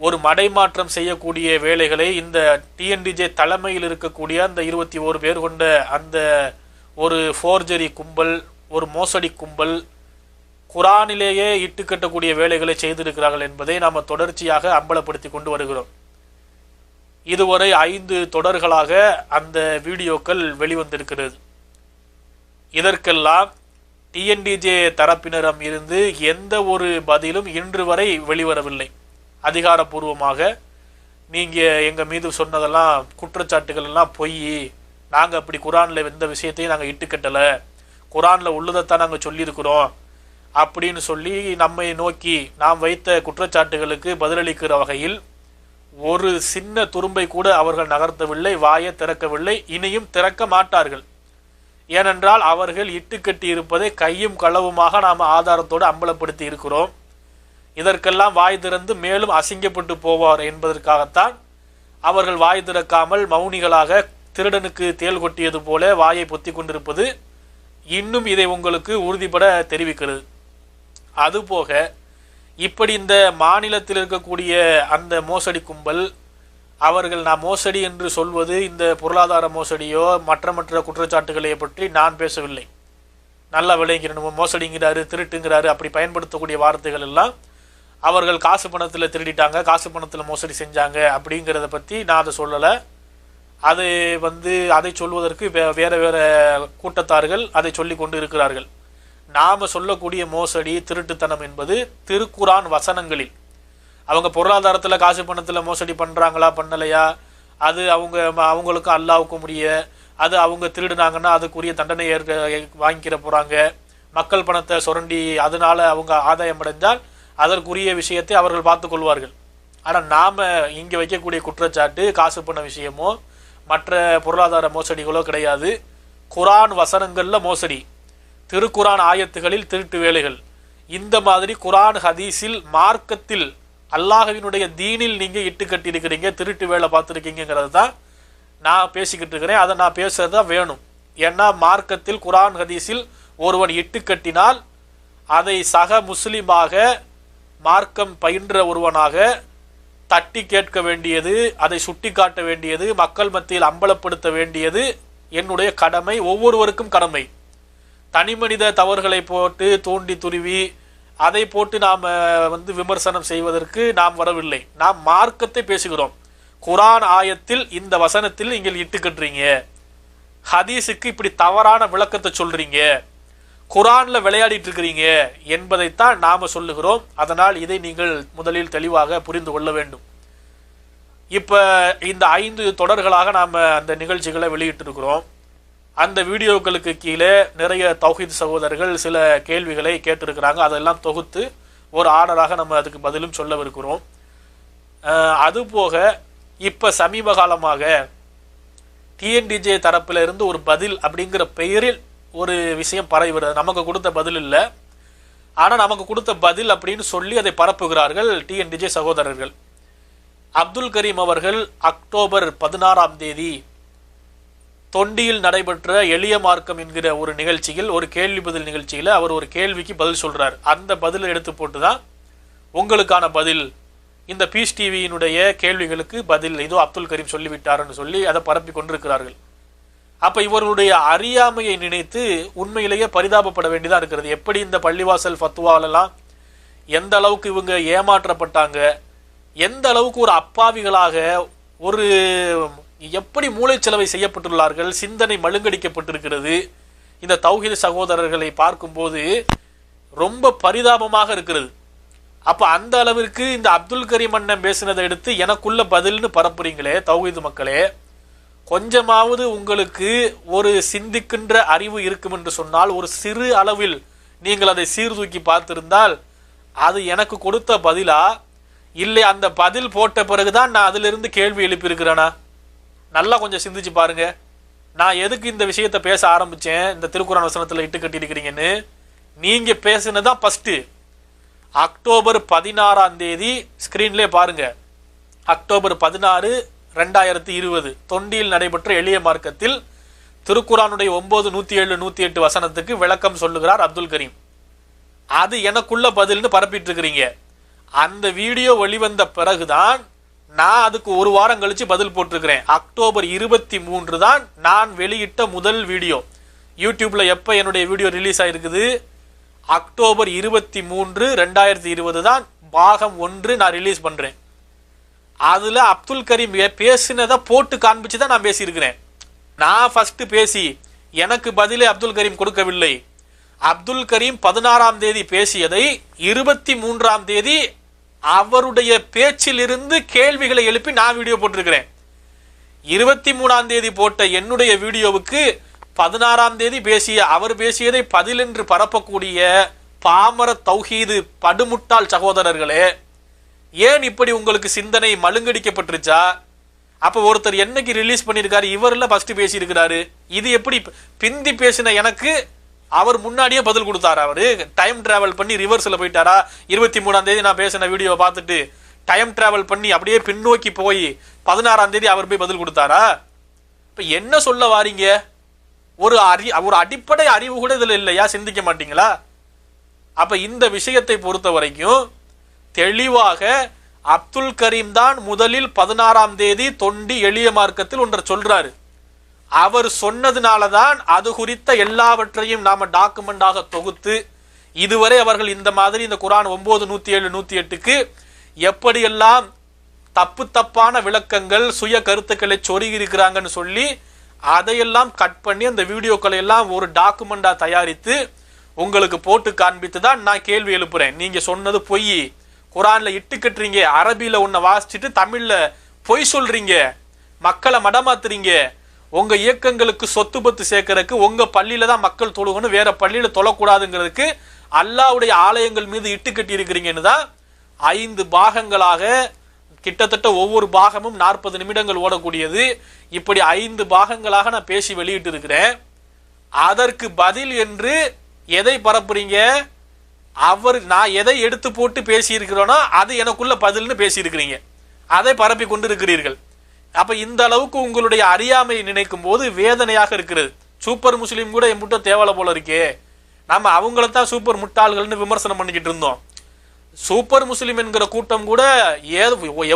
ஒரு மடைமாற்றம் செய்யக்கூடிய வேலைகளை இந்த டிஎன்டிஜே தலைமையில் இருக்கக்கூடிய அந்த 21 பேர் கொண்ட அந்த ஒரு ஃபோர்ஜரி கும்பல், ஒரு மோசடி கும்பல் குரானிலேயே இட்டுக்கட்டக்கூடிய வேலைகளை செய்திருக்கிறார்கள் என்பதை நாம் தொடர்ச்சியாக அம்பலப்படுத்தி கொண்டு வருகிறோம். இதுவரை 5 தொடர்களாக அந்த வீடியோக்கள் வெளிவந்திருக்கிறது. இதற்கெல்லாம் டிஎன்டிஜே தரப்பினரம் இருந்து எந்த ஒரு பதிலும் இன்று வரை வெளிவரவில்லை. அதிகாரப்பூர்வமாக நீங்கள் எங்கள் மீது சொன்னதெல்லாம் குற்றச்சாட்டுகள் எல்லாம் பொய், நாங்கள் அப்படி குரானில் எந்த விஷயத்தையும் நாங்கள் இட்டுக்கட்டலை, குரானில் உள்ளதைத்தான் நாங்கள் சொல்லியிருக்கிறோம் அப்படின்னு சொல்லி நம்மை நோக்கி நாம் வைத்த குற்றச்சாட்டுகளுக்கு பதிலளிக்கிற வகையில் ஒரு சின்ன துரும்பை கூட அவர்கள் நகர்த்தவில்லை, வாயை திறக்கவில்லை, இனியும் திறக்க மாட்டார்கள். ஏனென்றால் அவர்கள் இட்டுக்கட்டி இருப்பதை கையும் களவுமாக நாம் ஆதாரத்தோடு அம்பலப்படுத்தி இருக்கிறோம். இதற்கெல்லாம் வாய் திறந்து மேலும் அசிங்கப்பட்டு போவார் என்பதற்காகத்தான் அவர்கள் வாய் திறக்காமல் மௌனிகளாக திருடனுக்கு தேல் கொட்டியது போல வாயை பொத்தி கொண்டிருப்பது இன்னும் இதை உங்களுக்கு உறுதிபட தெரிவிக்கிறது. அதுபோக இப்படி இந்த மாநிலத்தில் இருக்கக்கூடிய அந்த மோசடி கும்பல், அவர்கள் நான் மோசடி என்று சொல்வது இந்த பொருளாதார மோசடியோ மற்ற குற்றச்சாட்டுகளை பற்றி நான் பேசவில்லை. நல்லா விளைங்கிறணும், மோசடிங்கிறாரு, திருட்டுங்கிறாரு, அப்படி பயன்படுத்தக்கூடிய வார்த்தைகள் எல்லாம் அவர்கள் காசு பணத்தில் திருடிட்டாங்க, காசு பணத்தில் மோசடி செஞ்சாங்க அப்படிங்கிறத பற்றி நான் அதை சொல்லலை. அது அதை சொல்வதற்கு வேறு வேறு கூட்டத்தார்கள் அதை சொல்லி கொண்டு இருக்கிறார்கள். நாம் சொல்லக்கூடிய மோசடி திருட்டுத்தனம் என்பது திருக்குரான் வசனங்களில், அவங்க பொருளாதாரத்தில் காசு பணத்தில் மோசடி பண்ணுறாங்களா பண்ணலையா, அது அவங்களுக்கும் அல்லாவுக்கும் உரிய, அது அவங்க திருடுனாங்கன்னா அதுக்குரிய தண்டனை வாங்கிக்கிற போகிறாங்க. மக்கள் பணத்தை சுரண்டி அதனால் அவங்க ஆதாயம் அடைஞ்சால் அதற்குரிய விஷயத்தை அவர்கள் பார்த்து கொள்வார்கள். ஆனால் நாம் இங்கே வைக்கக்கூடிய குற்றச்சாட்டு காசு பண்ண விஷயமோ மற்ற பொருளாதார மோசடிகளோ கிடையாது. குரான் வசனங்களில் மோசடி, திருக்குரான் ஆயத்துகளில் திருட்டு வேலைகள், இந்த மாதிரி குரான் ஹதீஸில் மார்க்கத்தில் அல்லாஹ்வினுடைய தீனில் நீங்கள் இட்டு கட்டியிருக்கிறீங்க, திருட்டு வேலை பார்த்துருக்கீங்கிறது தான் நான் பேசிக்கிட்டு இருக்கிறேன். அதை நான் பேசுறது தான் வேணும். ஏன்னா மார்க்கத்தில் குரான் ஹதீஸில் ஒருவன் இட்டு கட்டினால் அதை சக முஸ்லிமாக மார்க்கம் பயின்ற ஒருவனாக தட்டி கேட்க வேண்டியது, அதை சுட்டி காட்ட வேண்டியது, மக்கள் மத்தியில் அம்பலப்படுத்த வேண்டியது என்னுடைய கடமை, ஒவ்வொருவருக்கும் கடமை. தனி மனித தவறுகளை போட்டு தோண்டி துருவி அதை போட்டு நாம் விமர்சனம் செய்வதற்கு நாம் வரவில்லை. நாம் மார்க்கத்தை பேசுகிறோம். குரான் ஆயத்தில் இந்த வசனத்தில் நீங்கள் இட்டுக்கட்டுறீங்க, ஹதீஸுக்கு இப்படி தவறான விளக்கத்தை சொல்றீங்க, குரான்ல விளையாடிட்டு இருக்கிறீங்க என்பதைத்தான் நாம சொல்லுகிறோம். அதனால் இதை நீங்கள் முதலில் தெளிவாக புரிந்து கொள்ள வேண்டும். இப்ப இந்த 5 தொடர்களாக நாம் அந்த நிகழ்ச்சிகளை வெளியிட்டிருக்கிறோம். அந்த வீடியோக்களுக்கு கீழே நிறைய தௌஹீத் சகோதரர்கள் சில கேள்விகளை கேட்டிருக்கிறாங்க. அதெல்லாம் தொகுத்து ஒரு ஆர்டராக நம்ம அதுக்கு பதிலும் சொல்லவிருக்கிறோம். அதுபோக இப்ப சமீப காலமாக டிஎன்டிஜே தரப்பில் இருந்து ஒரு பதில் அப்படிங்கிற பெயரில் ஒரு விஷயம் பரவி வருது. நமக்கு கொடுத்த பதில் இல்லை, ஆனால் நமக்கு கொடுத்த பதில் அப்படின்னு சொல்லி அதை பரப்புகிறார்கள் டிஎன்டிஜே சகோதரர்கள். அப்துல் கரீம் அவர்கள் அக்டோபர் 16ஆம் தேதி தொண்டியில் நடைபெற்ற எளிய மார்க்கம் என்கிற ஒரு நிகழ்ச்சியில், ஒரு கேள்வி பதில் நிகழ்ச்சியில் அவர் ஒரு கேள்விக்கு பதில் சொல்றார். அந்த பதிலை எடுத்து போட்டு தான் உங்களுக்கான பதில், இந்த பீஸ் டிவியினுடைய கேள்விகளுக்கு பதில் இதோ அப்துல் கரீம் சொல்லிவிட்டார்னு சொல்லி அதை பரப்பி கொண்டிருக்கிறார்கள். அப்ப இவர்களுடைய அறியாமையை நினைத்து உண்மையிலேயே பரிதாபப்பட வேண்டியதாக இருக்கிறது. எப்படி இந்த பள்ளிவாசல் ஃபத்வாலெல்லாம் எந்த அளவுக்கு இவங்க ஏமாற்றப்பட்டாங்க, எந்த அளவுக்கு ஒரு அப்பாவிகளாக ஒரு எப்படி மூளைச்சலவை செய்யப்பட்டுள்ளார்கள், சிந்தனை மழுங்கடிக்கப்பட்டிருக்கிறது. இந்த தௌஹீத் சகோதரர்களை பார்க்கும்போது ரொம்ப பரிதாபமாக இருக்கிறது. அப்ப அந்த அளவிற்கு இந்த அப்துல் கரீம் அண்ணன் பேசினதை எடுத்து எனக்குள்ள பதில்னு பரப்புறீங்களே தௌஹீத் மக்களே, கொஞ்சமாவது உங்களுக்கு ஒரு சிந்திக்கின்ற அறிவு இருக்கும் என்று சொன்னால், ஒரு சிறு அளவில் நீங்கள் அதை சீர்தூக்கி பார்த்திருந்தால் அது எனக்கு கொடுத்த பதிலா இல்லை அந்த பதில் போட்ட பிறகுதான் நான் அதிலிருந்து கேள்வி எழுப்பியிருக்கிறேனா? நல்லா கொஞ்சம் சிந்திச்சு பாருங்க. நான் எதுக்கு இந்த விஷயத்த பேச ஆரம்பிச்சேன், இந்த திருக்குரான் வசனத்தில் இட்டு கட்டி இருக்கிறீங்கன்னு நீங்க பேசுனதான் ஃபர்ஸ்ட். அக்டோபர் 16ஆம் தேதி ஸ்கிரீன்லேயே பாருங்க. அக்டோபர் 16, 2020 தொண்டியில் நடைபெற்ற எளிய மார்க்கத்தில் திருக்குரானுடைய 9, 107, 108 வசனத்துக்கு விளக்கம் சொல்லுகிறார் அப்துல் கரீம். அது எனக்குள்ள பதில்னு பரப்பிட்டு இருக்கிறீங்க. அந்த வீடியோ வெளிவந்த பிறகுதான் நான் அதுக்கு ஒரு வாரம் கழிச்சு பதில் போட்டிருக்கிறேன். அக்டோபர் 23 தான் நான் வெளியிட்ட முதல் வீடியோ. யூடியூப்ல எப்ப என்னுடைய வீடியோ ரிலீஸ் ஆயிருக்குது? அக்டோபர் 23, 2020 தான் பாகம் 1 நான் ரிலீஸ் பண்றேன். அதுல அப்துல் கரீம் பேசினதை போட்டு காண்பிச்சு தான் நான் பேசியிருக்கிறேன். நான் ஃபர்ஸ்ட் பேசி எனக்கு பதிலே அப்துல் கரீம் கொடுக்கவில்லை. அப்துல் கரீம் 16ஆம் தேதி பேசியதை 23ஆம் தேதி அவருடைய பேச்சிலிருந்து கேள்விகளை எழுப்பி நான் வீடியோ போட்டிருக்கிறேன். 23ஆம் தேதி போட்ட என்னுடைய வீடியோவுக்கு 16ஆம் தேதி பேசிய அவர் பேசியதை பதில் என்று பரப்பக்கூடிய பாமர தௌஹீது படுமுட்டாள் சகோதரர்களே, ஏன் இப்படி உங்களுக்கு சிந்தனை மழுங்கடிக்கப்பட்டுருச்சா? அப்ப ஒருத்தர் என்னைக்கு ரிலீஸ் பண்ணிருக்காரு, இவர்ல ஃபர்ஸ்ட் பேசி இருக்கிறாரு. இது எப்படி பிந்தி பேசின எனக்கு அவர் முன்னாடியே பதில் கொடுத்தாரா? அவரு டைம் டிராவல் பண்ணி ரிவர்ஸ்ல போயிட்டாரா? 23ஆம் தேதி நான் பேசின வீடியோவை பார்த்துட்டு டைம் டிராவல் பண்ணி அப்படியே பின்னோக்கி போய் 16ஆம் தேதி அவர் போய் பதில் கொடுத்தாரா? இப்ப என்ன சொல்ல வாரீங்க? ஒரு அடிப்படை அறிவு கூட இதுல இல்லையா? சிந்திக்க மாட்டீங்களா? அப்ப இந்த விஷயத்தை பொறுத்த வரைக்கும் தெளிவாக அப்துல் கரீம் தான் முதலில் 16ஆம் தேதி தொண்டி எளிய மார்க்கத்தில் ஒன்றை சொல்றாரு. அவர் சொன்னதுனாலதான் அது குறித்த எல்லாவற்றையும் நாம டாக்குமெண்டாக தொகுத்து இதுவரை அவர்கள் இந்த மாதிரி இந்த குர்ஆன் 9, 107, 108க்கு எப்படியெல்லாம் தப்பான விளக்கங்கள் சுய கருத்துக்களை சொருகி இருக்கிறாங்கன்னு சொல்லி அதையெல்லாம் கட் பண்ணி அந்த வீடியோக்களை எல்லாம் ஒரு டாக்குமெண்டா தயாரித்து உங்களுக்கு போட்டு காண்பித்து தான் நான் கேள்வி எழுப்புறேன். நீங்க சொன்னது பொய், குர்ஆன்ல இட்டு கட்டுறீங்க, அரபியில ஒன்ன வாசிச்சுட்டு தமிழ்ல பொய் சொல்றீங்க, மக்களை மடமாத்துறீங்க, உங்க இயக்கங்களுக்கு சொத்து பத்து சேர்க்கறதுக்கு உங்க பள்ளியில தான் மக்கள் தொழுகணும், வேற பள்ளியில தொழக்கூடாதுங்கிறதுக்கு அல்லாஹ்வுடைய ஆலயங்கள் மீது இட்டு கட்டி இருக்கிறீங்கன்னு தான் 5 பாகங்களாக கிட்டத்தட்ட ஒவ்வொரு பாகமும் 40 நிமிடங்கள் ஓடக்கூடியது. இப்படி 5 பாகங்களாக நான் பேசி வெளியிட்டு இருக்கிறேன். அதற்கு பதில் என்று எதை பரப்புறீங்க? நான் எதை எடுத்து போட்டு பேசி இருக்கிறோனோ அது எனக்குள்ள பதில்னு பேசி இருக்கிறீங்க, அதை பரப்பி கொண்டு இருக்கிறீர்கள். அப்ப இந்த அளவுக்கு உங்களுடைய அறியாமை நினைக்கும் போது வேதனையாக இருக்கிறது. சூப்பர் முஸ்லீம் கூட என் முட்டை தேவலை போல இருக்கே, நாம அவங்களத்தான் சூப்பர் முட்டாள்கள்னு விமர்சனம் பண்ணிக்கிட்டு இருந்தோம். சூப்பர் முஸ்லிம் என்கிற கூட்டம் கூட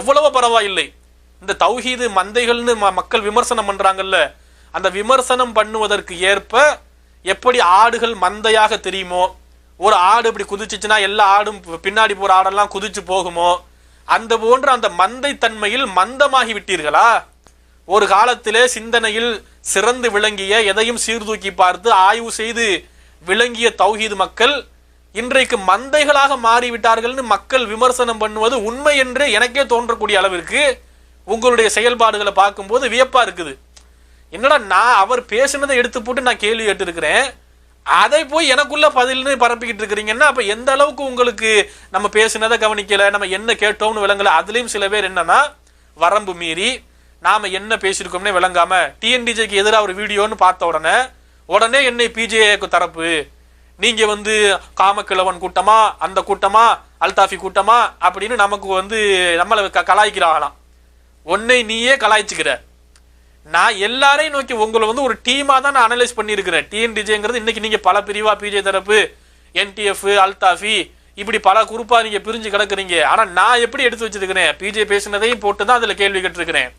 எவ்வளவோ பரவாயில்லை. இந்த தௌஹீது மந்தைகள்னு மக்கள் விமர்சனம் பண்றாங்கல்ல, அந்த விமர்சனம் பண்ணுவதற்கு ஏற்ப எப்படி ஆடுகள் மந்தையாக தெரியுமோ, ஒரு ஆடு இப்படி குதிச்சுச்சுன்னா எல்லா ஆடும் பின்னாடி போற ஆடெல்லாம் குதிச்சு போகுமோ, அந்த போன்ற அந்த மந்தை தன்மையில் மந்தமாகி விட்டீர்களா? ஒரு காலத்திலே சிந்தனையில் சிறந்து விளங்கிய, எதையும் சீர்தூக்கி பார்த்து ஆய்வு செய்து விளங்கிய தௌஹீது மக்கள் இன்றைக்கு மந்தைகளாக மாறிவிட்டார்கள்னு மக்கள் விமர்சனம் பண்ணுவது உண்மை என்று எனக்கே தோன்றக்கூடிய அளவிற்கு உங்களுடைய செயல்பாடுகளை பார்க்கும்போது வியப்பா இருக்குது. என்னடா, நான் அவர் பேசினதை எடுத்து போட்டு நான் கேள்வி கேட்டு இருக்கிறேன், அதை போய் எனக்குள்ள பதில்னு பரப்பிக்கிட்டு இருக்கிறீங்கன்னா அப்ப எந்த அளவுக்கு உங்களுக்கு நம்ம பேசினதை கவனிக்கல, நம்ம என்ன கேட்டோம்னு விளங்கல. அதுலயும் சில பேர் என்னன்னா வரம்பு மீறி நாம என்ன பேசியிருக்கோம்னே விளங்காம டிஎன்டிஜேக்கு எதிராக ஒரு வீடியோன்னு பார்த்த உடனே என்னை பிஜேக்கு தரப்பு, நீங்க காமக்கிழவன் கூட்டமா, அந்த கூட்டமா, அல்தாஃபி கூட்டமா அப்படின்னு நமக்கு நம்மளை கலாய்க்கிறாங்களாம். உன்னை நீயே கலாய்ச்சிக்கிற. நான் எல்லாரையும் நோக்கி உங்களை ஒரு டீமா தான் நான் அனலைஸ் பண்ணியிருக்கிறேன். டிஎன்டிஜேங்கிறது இன்னைக்கு நீங்க பல பிரிவா, பிஜே தரப்பு, என்டிஎஃப், அல்தாஃபி இப்படி பல குரூப்பா நீங்க பிரிஞ்சு கிடக்குறீங்க. ஆனா நான் எப்படி எடுத்து வச்சிருக்கிறேன், பிஜே பேசினதையும் போட்டு தான் அதுல கேள்வி கேட்டிருக்கிறேன்,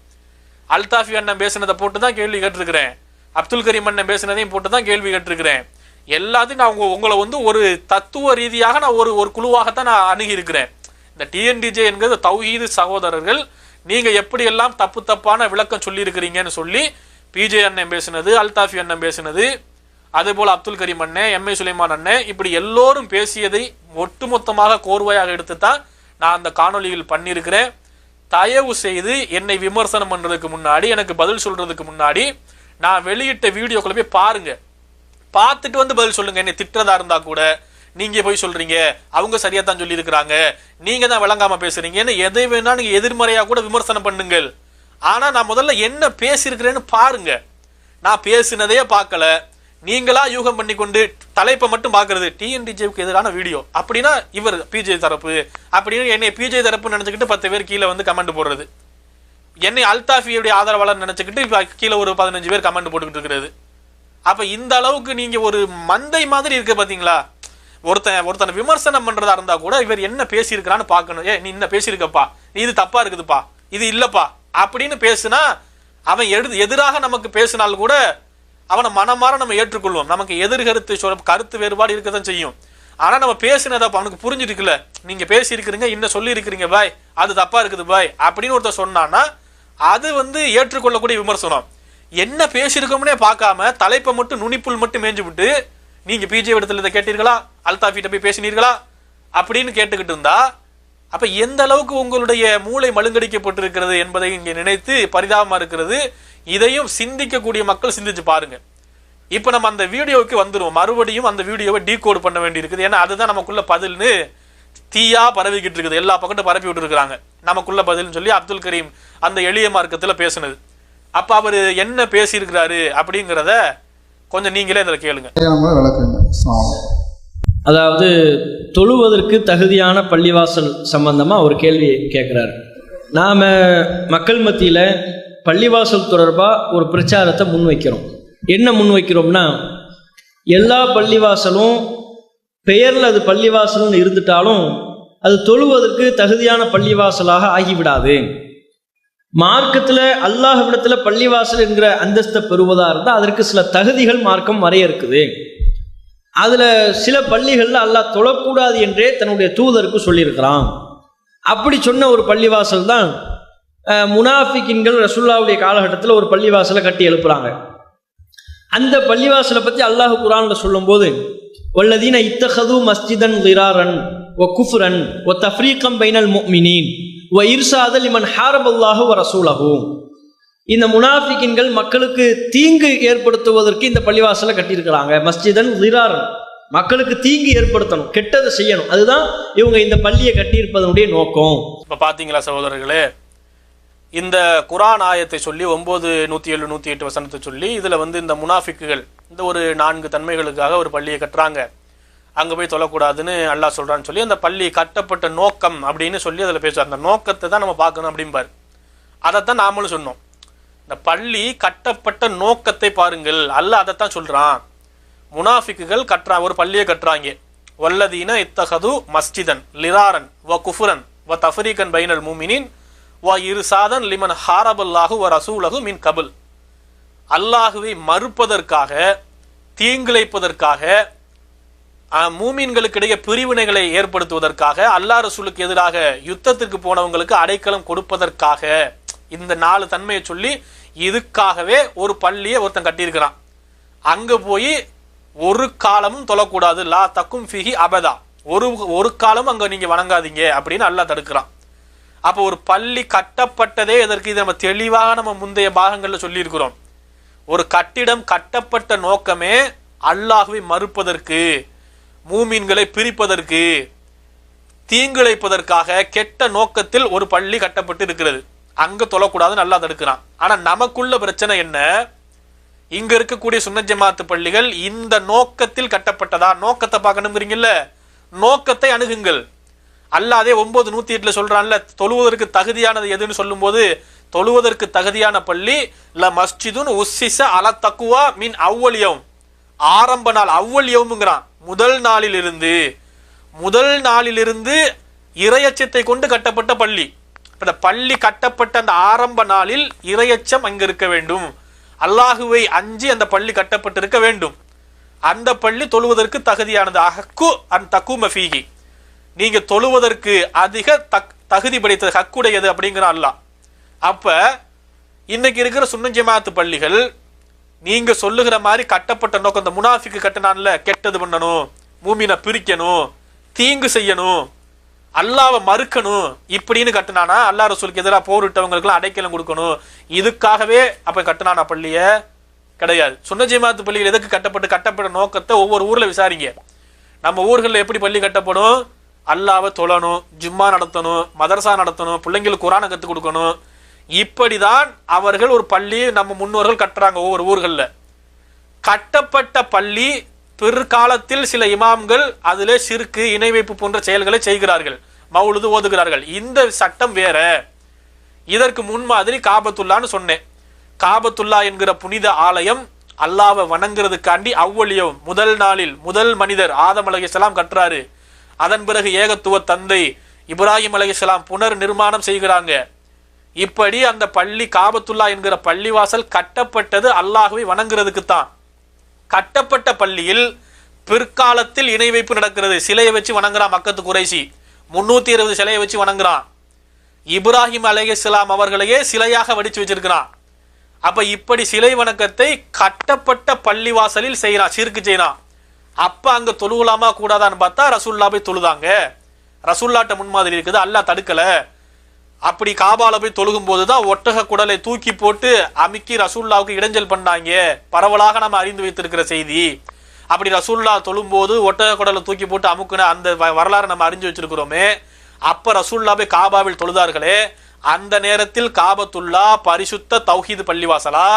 அல்தாஃபி அண்ணன் பேசினதை போட்டு தான் கேள்வி கேட்டிருக்கிறேன், அப்துல் கரீம் அண்ணன் பேசினதையும் போட்டு தான் கேள்வி கேட்டிருக்கிறேன். எல்லாத்தையும் நான் உங்களை ஒரு தத்துவ ரீதியாக நான் ஒரு குழுவாகத்தான் நான் அணுகி இருக்கிறேன். இந்த டிஎன்டிஜே என்கிறது தௌஹீது சகோதரர்கள், நீங்க எப்படி எல்லாம் தப்பான விளக்கம் சொல்லி இருக்கிறீங்கன்னு சொல்லி பிஜே அண்ணன் பேசினது, அல்தாஃபி அண்ணன் பேசினது, அதே போல அப்துல் கரீம் அண்ணன், எம்ஏ சுலைமான் அண்ணன், இப்படி எல்லோரும் பேசியதை ஒட்டுமொத்தமாக கோர்வையாக எடுத்து தான் நான் அந்த காணொலியில் பண்ணியிருக்கிறேன். தயவு செய்து என்னை விமர்சனம் பண்றதுக்கு முன்னாடி, எனக்கு பதில் சொல்றதுக்கு முன்னாடி நான் வெளியிட்ட வீடியோக்குள்ள போய் பாருங்க, பார்த்துட்டு பதில் சொல்லுங்க. என்னை திட்டுறதா இருந்தா கூட நீங்க போய் சொல்றீங்க, அவங்க சரியா தான் சொல்லி இருக்கிறாங்க, நீங்க தான் விளங்காம பேசுறீங்கன்னு எதை வேணா நீங்க எதிர்மறையா கூட விமர்சனம் பண்ணுங்கள். ஆனா நான் முதல்ல என்ன பேசியிருக்கிறேன்னு பாருங்க. நான் பேசினதையே பார்க்கல, நீங்களா யூகம் பண்ணி கொண்டு தலைப்பை மட்டும் பாக்குறது டிஎன்டிஜேவுக்கு எதிரான வீடியோ அப்படின்னா இவர் பிஜே தரப்பு அப்படின்னு என்னை பிஜே தரப்பு நினைச்சுக்கிட்டு 10 பேர் கீழே கமெண்ட் போடுறது, என்னை அல்தாஃபியுடைய ஆதரவாளர் நினைச்சுக்கிட்டு கீழே ஒரு 15 பேர் கமெண்ட் போட்டுக்கிட்டு இருக்கிறது. அப்ப இந்த அளவுக்கு நீங்க ஒரு மந்தை மாதிரி இருக்க பாத்தீங்களா? ஒருத்தனை விமர்சனம் பண்றதா இருந்தா கூட இவர் என்ன பேசியிருக்கிறான்னு பார்க்கணும். நீ என்ன பேசியிருக்கப்பா, நீ இது தப்பா இருக்குதுப்பா, இது இல்லப்பா அப்படின்னு பேசுனா அவன் எதிராக நமக்கு பேசினால் கூட அவனை மனமாற நம்ம ஏற்றுக்கொள்வோம். நமக்கு கருத்து வேறுபாடு இருக்கதான் செய்யும். ஆனா நம்ம பேசினதை அவனுக்கு புரிஞ்சிருக்குல்ல, நீங்க பேசி இருக்கிறீங்க, இன்னும் சொல்லி இருக்கிறீங்க பாய், அது தப்பா இருக்குது பாய் அப்படின்னு ஒருத்தர் சொன்னான்னா அது ஏற்றுக்கொள்ளக்கூடிய விமர்சனம். என்ன பேசியிருக்கோம்னே பார்க்காம தலைப்பை மட்டும் நுனிப்புள் மட்டும் மேய்ஞ்சு விட்டு நீங்க பிஜே இடத்துல இதை கேட்டீர்களா, அல்தாஃபிட்ட போய் பேசினீர்களா அப்படின்னு கேட்டுக்கிட்டு இருந்தா அப்ப எந்த அளவுக்கு உங்களுடைய மூளை மழுங்கடிக்கப்பட்டிருக்கிறது என்பதை இங்கே நினைத்து பரிதாபமா இருக்கிறது. இதையும் சிந்திக்கக்கூடிய மக்கள் சிந்திச்சு பாருங்க. இப்ப நம்ம அந்த வீடியோவுக்கு வந்துருவோம். மறுபடியும் அந்த வீடியோவை டீகோட் பண்ண வேண்டி இருக்குது. ஏன்னா அதுதான் நமக்குள்ள பதில்னு தீயா பரவிக்கிட்டு இருக்குது. எல்லா பக்கத்தும் பரப்பி விட்டு இருக்கிறாங்க. நமக்குள்ள பதில்னு சொல்லி அப்துல் கரீம் அந்த எளிய மார்க்கத்துல பேசுனது. அப்ப அவரு என்ன பேசியிருக்கிறாரு அப்படிங்கிறத கொஞ்சம் நீங்களே இதுல கேளுங்க. அதாவது தொழுவதற்கு தகுதியான பள்ளிவாசல் சம்பந்தமா ஒரு கேள்வி கேட்கிறாரு. நாம மக்கள் மத்தியில பள்ளிவாசல் தொடர்பா ஒரு பிரச்சாரத்தை முன்வைக்கிறோம். என்ன முன்வைக்கிறோம்னா, எல்லா பள்ளிவாசலும் பெயர்ல அது பள்ளிவாசல்னு இருந்துட்டாலும் அது தொழுவதற்கு தகுதியான பள்ளிவாசலாக ஆகிவிடாது. மார்க்கத்துல அல்லாஹ்விடத்துல பள்ளிவாசல் என்கிற அந்தஸ்தை பெறுவதா இருந்தால் அதற்கு சில தகுதிகள் மார்க்கம் வரையறுக்குது. அதுல சில பள்ளிகள்ல அல்லாஹ் தொழக்கூடாது என்றே தன்னுடைய தூதருக்கு சொல்லியிருக்கிறான். அப்படி சொன்ன ஒரு பள்ளிவாசல் தான் முனாஃபிகின்கள் ரசூலுல்லாஹ்வுடைய காலகட்டத்தில் ஒரு பள்ளிவாசலை கட்டி எழுப்புறாங்க. அந்த பள்ளிவாசலை பற்றி அல்லாஹ் குர்ஆன்ல சொல்லும்போது, வல்லதீன இத்தஹது மஸ்ஜிதன் லிராரன் வ குஃப்ரன் வ தஃப்ரீகம் பைனல் முஃமினீன் வ இர்சாத லிமன் ஹாரபல்லாஹு வ ரசூலஹு. இந்த முனாஃபிகின்கள் மக்களுக்கு தீங்கு ஏற்படுத்துவதற்கு இந்த பள்ளிவாசலை கட்டியிருக்கிறாங்க. மஸ்ஜிதன் லிராரன், மக்களுக்கு தீங்கு ஏற்படுத்தணும், கெட்டதை செய்யணும். அதுதான் இவங்க இந்த பள்ளியை கட்டியிருப்பதனுடைய நோக்கம். இப்போ பார்த்தீங்களா சகோதரர்களே, இந்த குர்ஆன் ஆயத்தை சொல்லி 9, 107, 108 வசனத்தை சொல்லி இதில் இந்த முனாஃபிக்குகள் இந்த ஒரு 4 தன்மைகளுக்காக ஒரு பள்ளியை கட்டுறாங்க, அங்கே போய் தொழக்கூடாதுன்னு அல்லாஹ் சொல்கிறான்னு சொல்லி அந்த பள்ளி கட்டப்பட்ட நோக்கம் அப்படின்னு சொல்லி அதில் பேசுவார். அந்த நோக்கத்தை தான் நம்ம பார்க்கணும் அப்படிம்பார். அதைத்தான் நாமளும் சொன்னோம். இந்த பள்ளி கட்டப்பட்ட நோக்கத்தை பாருங்கள், அல்லாஹ் அதைத்தான் சொல்கிறான். முனாஃபிக்குகள் ஒரு பள்ளியை கட்டுறாங்க. வல்லதீன இத்தஹது மஸ்ஜிதன் லிராரன் வ குஃப்ரன் வ தஃப்ரீகன் பைனல் முஃமினீன் வ இர்சாதன் லிமன் ஹாரபல்லாஹு வ ரசூலஹு மின் கபுல். அல்லாஹுவை மறுப்பதற்காக, தீங்கிழைப்பதற்காக, மூமின்களுக்கிடையே பிரிவினைகளை ஏற்படுத்துவதற்காக, அல்லாஹ் ரசூலுக்கு எதிராக யுத்தத்திற்கு போனவங்களுக்கு அடைக்கலம் கொடுப்பதற்காக, இந்த 4 தன்மையை சொல்லி இதுக்காகவே ஒரு பள்ளியை ஒருத்தன் கட்டியிருக்கிறான். அங்க போய் ஒரு காலமும் தொழக்கூடாது, லா தக்கும் ஃபிஹி அபதா, ஒரு காலம் அங்க நீங்க வணங்காதீங்க அப்படின்னு அல்லாஹ் தடுக்கிறான். அப்போ ஒரு பள்ளி கட்டப்பட்டதே எதற்கு? இது நம்ம தெளிவாக நம்ம முந்தைய பாகங்கள்ல சொல்லி இருக்கிறோம். ஒரு கட்டிடம் கட்டப்பட்ட நோக்கமே அல்லாஹ்வை மறுப்பதற்கு, மூமின்களை பிரிப்பதற்கு, தீங்கிழைப்பதற்காக, கெட்ட நோக்கத்தில் ஒரு பள்ளி கட்டப்பட்டு இருக்கிறது. அங்க தொழக்கூடாதுன்னு அல்லாஹ் தடுக்கிறான். ஆனா நமக்குள்ள பிரச்சனை என்ன? இங்க இருக்கக்கூடிய சுன்னத் ஜமாத்து பள்ளிகள் இந்த நோக்கத்தில் கட்டப்பட்டதா? நோக்கத்தை பார்க்கணுங்கிறீங்கல்ல, நோக்கத்தை அணுகுங்கள். அல்லாதே 9, 108 சொல்றான்ல, தொழுவதற்கு தகுதியானது எதுன்னு சொல்லும் போது, தொழுவதற்கு தகுதியான பள்ளி ல மஸ்ஜிதுன் உஸ்ஸிஸ அல தக்வா மின் அவ்வலியம், ஆரம்ப நாள் அவ்வலியம்ங்கிறான். முதல் நாளிலிருந்து இறையச்சத்தை கொண்டு கட்டப்பட்ட பள்ளி. இந்த பள்ளி கட்டப்பட்ட அந்த ஆரம்ப நாளில் இறையச்சம் அங்க இருக்க வேண்டும், அல்லாஹுவை அஞ்சி அந்த பள்ளி கட்டப்பட்டிருக்க வேண்டும். அந்த பள்ளி தொழுவதற்கு தகுதியானது. அஹக்கு அன் தகும ஃபீஹி, நீங்க தொழுவதற்கு அதிக தகுதி படைத்தது, ஹக்குடையது அப்படிங்கிற அல்லாஹ். அப்ப இன்னைக்கு இருக்கிற சுன்னத் ஜமாத்து பள்ளிகள் நீங்க சொல்லுகிற மாதிரி கட்டப்பட்ட நோக்கம், இந்த முனாஃபிக்கு கட்டினான்ல, கெட்டது பண்ணணும், மூமினை பிரிக்கணும், தீங்கு செய்யணும், அல்லாவை மறுக்கணும் இப்படின்னு கட்டினானா? அல்லாஹ் ரசூலுக்கு எதிராக போரிட்டவங்களுக்குலாம் அடைக்கலம் கொடுக்கணும், இதுக்காகவே அப்ப கட்டினானா பள்ளிய? கிடையாது. சுன்னத் ஜமாத்து பள்ளிகள் எதுக்கு கட்டப்பட்ட நோக்கத்தை ஒவ்வொரு ஊர்ல விசாரிங்க. நம்ம ஊர்களில் எப்படி பள்ளி கட்டப்படும்? அல்லாவை தொழணும், ஜும்மா நடத்தணும், மதரசா நடத்தணும், பிள்ளைங்களுக்கு குர்ஆனை கற்றுக் கொடுக்கணும். இப்படிதான் அவர்கள் ஒரு பள்ளி நம்ம முன்னோர்கள் கட்டுறாங்க ஒவ்வொரு ஊர்களில். கட்டப்பட்ட பள்ளி பிற்காலத்தில் சில இமாம்கள் அதிலே ஷிர்கு, இணை வைப்பு போன்ற செயல்களை செய்கிறார்கள், மௌலுது ஓதுகிறார்கள். இந்த சட்டம் வேற. இதற்கு முன்மாதிரி காபத்துல்லான்னு சொன்னேன். காபத்துல்லா என்கிற புனித ஆலயம் அல்லாவை வணங்குறதுக்காண்டி அவ்வளியம் முதல் நாளில் முதல் மனிதர் ஆதம் அலைஹிஸ்ஸலாம் கட்டுறாரு. அதன் பிறகு ஏகத்துவ தந்தை இப்ராஹிம் அலைஹிஸ்ஸலாம் புனர் நிர்மாணம் செய்கிறாங்க. இப்படி அந்த பள்ளி காபத்துல்லா என்கிற பள்ளிவாசல் கட்டப்பட்டது அல்லாஹ்வை வணங்குறதுக்கு தான். கட்டப்பட்ட பள்ளியில் பிற்காலத்தில் இணை வைப்பு நடக்கிறது. சிலையை வச்சு வணங்குறான் மக்கத்து குறைசி, 320 சிலையை வச்சு வணங்குறான். இப்ராஹிம் அலைஹிஸ்ஸலாம் அவர்களையே சிலையாக வடிச்சு வச்சிருக்கிறான். அப்ப இப்படி சிலை வணக்கத்தை கட்டப்பட்ட பள்ளிவாசலில் செய்யறான், சிறுக்கு செய்யறான். அப்ப அங்க தொழுகலாமா கூடாதான்னு பார்த்தா ரசூல்லா போய் தொழுதாங்க. ரசூல்லாட்ட முன்மாதிரி இருக்குது, அல்லாஹ் தடுக்கல. அப்படி காபால போய் தொழுகும் போதுதான் ஒட்டக குடலை தூக்கி போட்டு அமுக்கி ரசூல்லாவுக்கு இடைஞ்சல் பண்ணாங்க. பரவலாக நம்ம அறிந்து வைத்திருக்கிற செய்தி. அப்படி ரசூல்லா தொழும் போது ஒட்டக குடலை தூக்கி போட்டு அமுக்குன அந்த வரலாறு நம்ம அறிஞ்சு வச்சிருக்கிறோமே. அப்ப ரசூல்லா போய் காபாவில் தொழுதார்களே, அந்த நேரத்தில் காபத்துல்லா பரிசுத்த தௌஹீது பள்ளிவாசலா,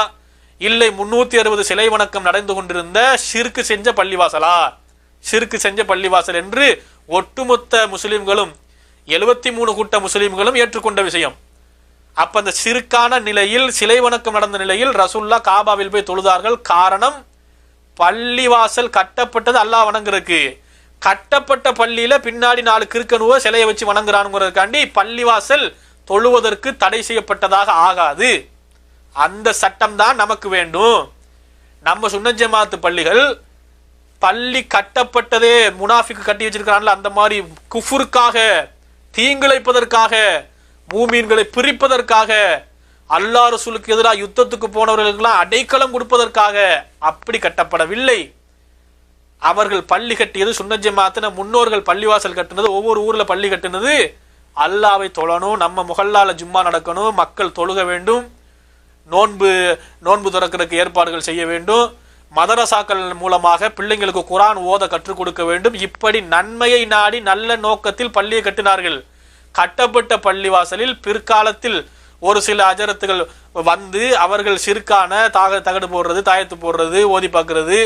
இல்லை 360 சிலை வணக்கம் நடந்து கொண்டிருந்த ஷிர்கு செஞ்ச பள்ளிவாசலா? ஷிர்கு செஞ்ச பள்ளிவாசல் என்று ஒட்டுமொத்த முஸ்லிம்களும் 73 கூட்ட முஸ்லிம்களும் ஏற்றுக்கொண்ட விஷயம். அப்ப அந்த சிறுக்கான நிலையில் சிலை வணக்கம் நடந்த நிலையில் ரசூல்லா காபாவில் போய் தொழுதார்கள். காரணம், பள்ளிவாசல் கட்டப்பட்டது அல்லாஹ் வணங்குறதுக்கு. கட்டப்பட்ட பள்ளியில பின்னாடி 4 கிறுக்கனுவ சிலையை வச்சு வணங்குறானுங்கிறதுக்காண்டி பள்ளிவாசல் தொழுவதற்கு தடை செய்யப்பட்டதாக ஆகாது. அந்த சட்டம் தான் நமக்கு வேண்டும். நம்ம சுன்னத் ஜமாத்து பள்ளிகள் பள்ளி கட்டப்பட்டதே முனாஃபிக்கு கட்டி வச்சிருக்கிறான்ல, அந்த மாதிரி குஃபுருக்காக, தீங்கிழைப்பதற்காக, மூமீன்களை பிரிப்பதற்காக, அல்லாஹ் ரசூலுக்கு எதிராக யுத்தத்துக்கு போனவர்களுக்கெல்லாம் அடைக்கலம் கொடுப்பதற்காக அப்படி கட்டப்படவில்லை. அவர்கள் பள்ளி கட்டியது சுன்னத் ஜமாத்தின முன்னோர்கள் பள்ளிவாசல் கட்டினது, ஒவ்வொரு ஊர்ல பள்ளி கட்டினது அல்லாவை தொழணும், நம்ம முகல்லால ஜும்மா நடக்கணும், மக்கள் தொழுக வேண்டும், நோன்பு திறக்கிறதுக்கு ஏற்பாடுகள் செய்ய வேண்டும், மதரசாக்கள் மூலமாக பிள்ளைங்களுக்கு குர்ஆன் ஓத கற்றுக் கொடுக்க வேண்டும். இப்படி நன்மையை நாடி நல்ல நோக்கத்தில் பள்ளியை கட்டினார்கள். கட்டப்பட்ட பள்ளிவாசலில் பிற்காலத்தில் ஒரு சில அஜரத்துகள் வந்து அவர்கள் சிறுக்கான தகடு போடுறது, தாயத்து போடுறது, ஓதி பார்க்கறது,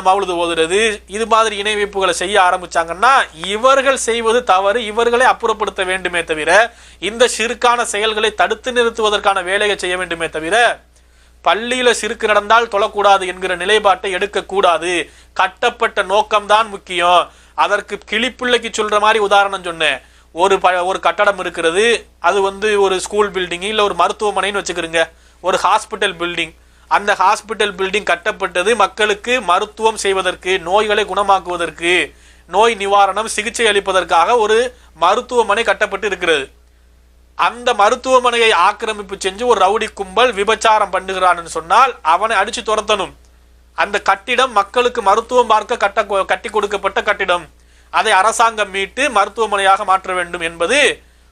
மவுலுது ஓதுறது, இது மாதிரி இணை வைப்புகளை செய்ய ஆரம்பிச்சாங்கன்னா இவர்கள் செய்வது தவறு, இவர்களை அப்புறப்படுத்த வேண்டுமே தவிர இந்த சிறுக்கான செயல்களை தடுத்து நிறுத்துவதற்கான வேலையை செய்ய வேண்டுமே தவிர பள்ளியில சிறுக்கு நடந்தால் தொழக்கூடாது என்கிற நிலைப்பாட்டை எடுக்கக்கூடாது. கட்டப்பட்ட நோக்கம்தான் முக்கியம். அதற்கு கிளிப்பிள்ளைக்கு சொல்ற மாதிரி உதாரணம் சொன்னேன். ஒரு கட்டடம் இருக்கிறது, அது ஒரு ஸ்கூல் பில்டிங் இல்ல ஒரு மருத்துவமனைன்னு வச்சுக்கிறீங்க, ஒரு ஹாஸ்பிட்டல் பில்டிங். அந்த ஹாஸ்பிட்டல் பில்டிங் கட்டப்பட்டது மக்களுக்கு மருத்துவம் செய்வதற்கு, நோய்களை குணமாக்குவதற்கு, நோய் நிவாரணம், சிகிச்சை அளிப்பதற்காக ஒரு மருத்துவமனை கட்டப்பட்டு இருக்கிறது. அந்த மருத்துவமனையை ஆக்கிரமிப்பு செஞ்சு ஒரு ரவுடி கும்பல் விபச்சாரம் பண்ணுகிறான்னு சொன்னால் அவனை அடிச்சு துரத்தணும். அந்த கட்டிடம் மக்களுக்கு மருத்துவம் பார்க்க கட்டி கொடுக்கப்பட்ட கட்டிடம். அதை அரசாங்கம் மீட்டு மருத்துவமனையாக மாற்ற வேண்டும் என்பது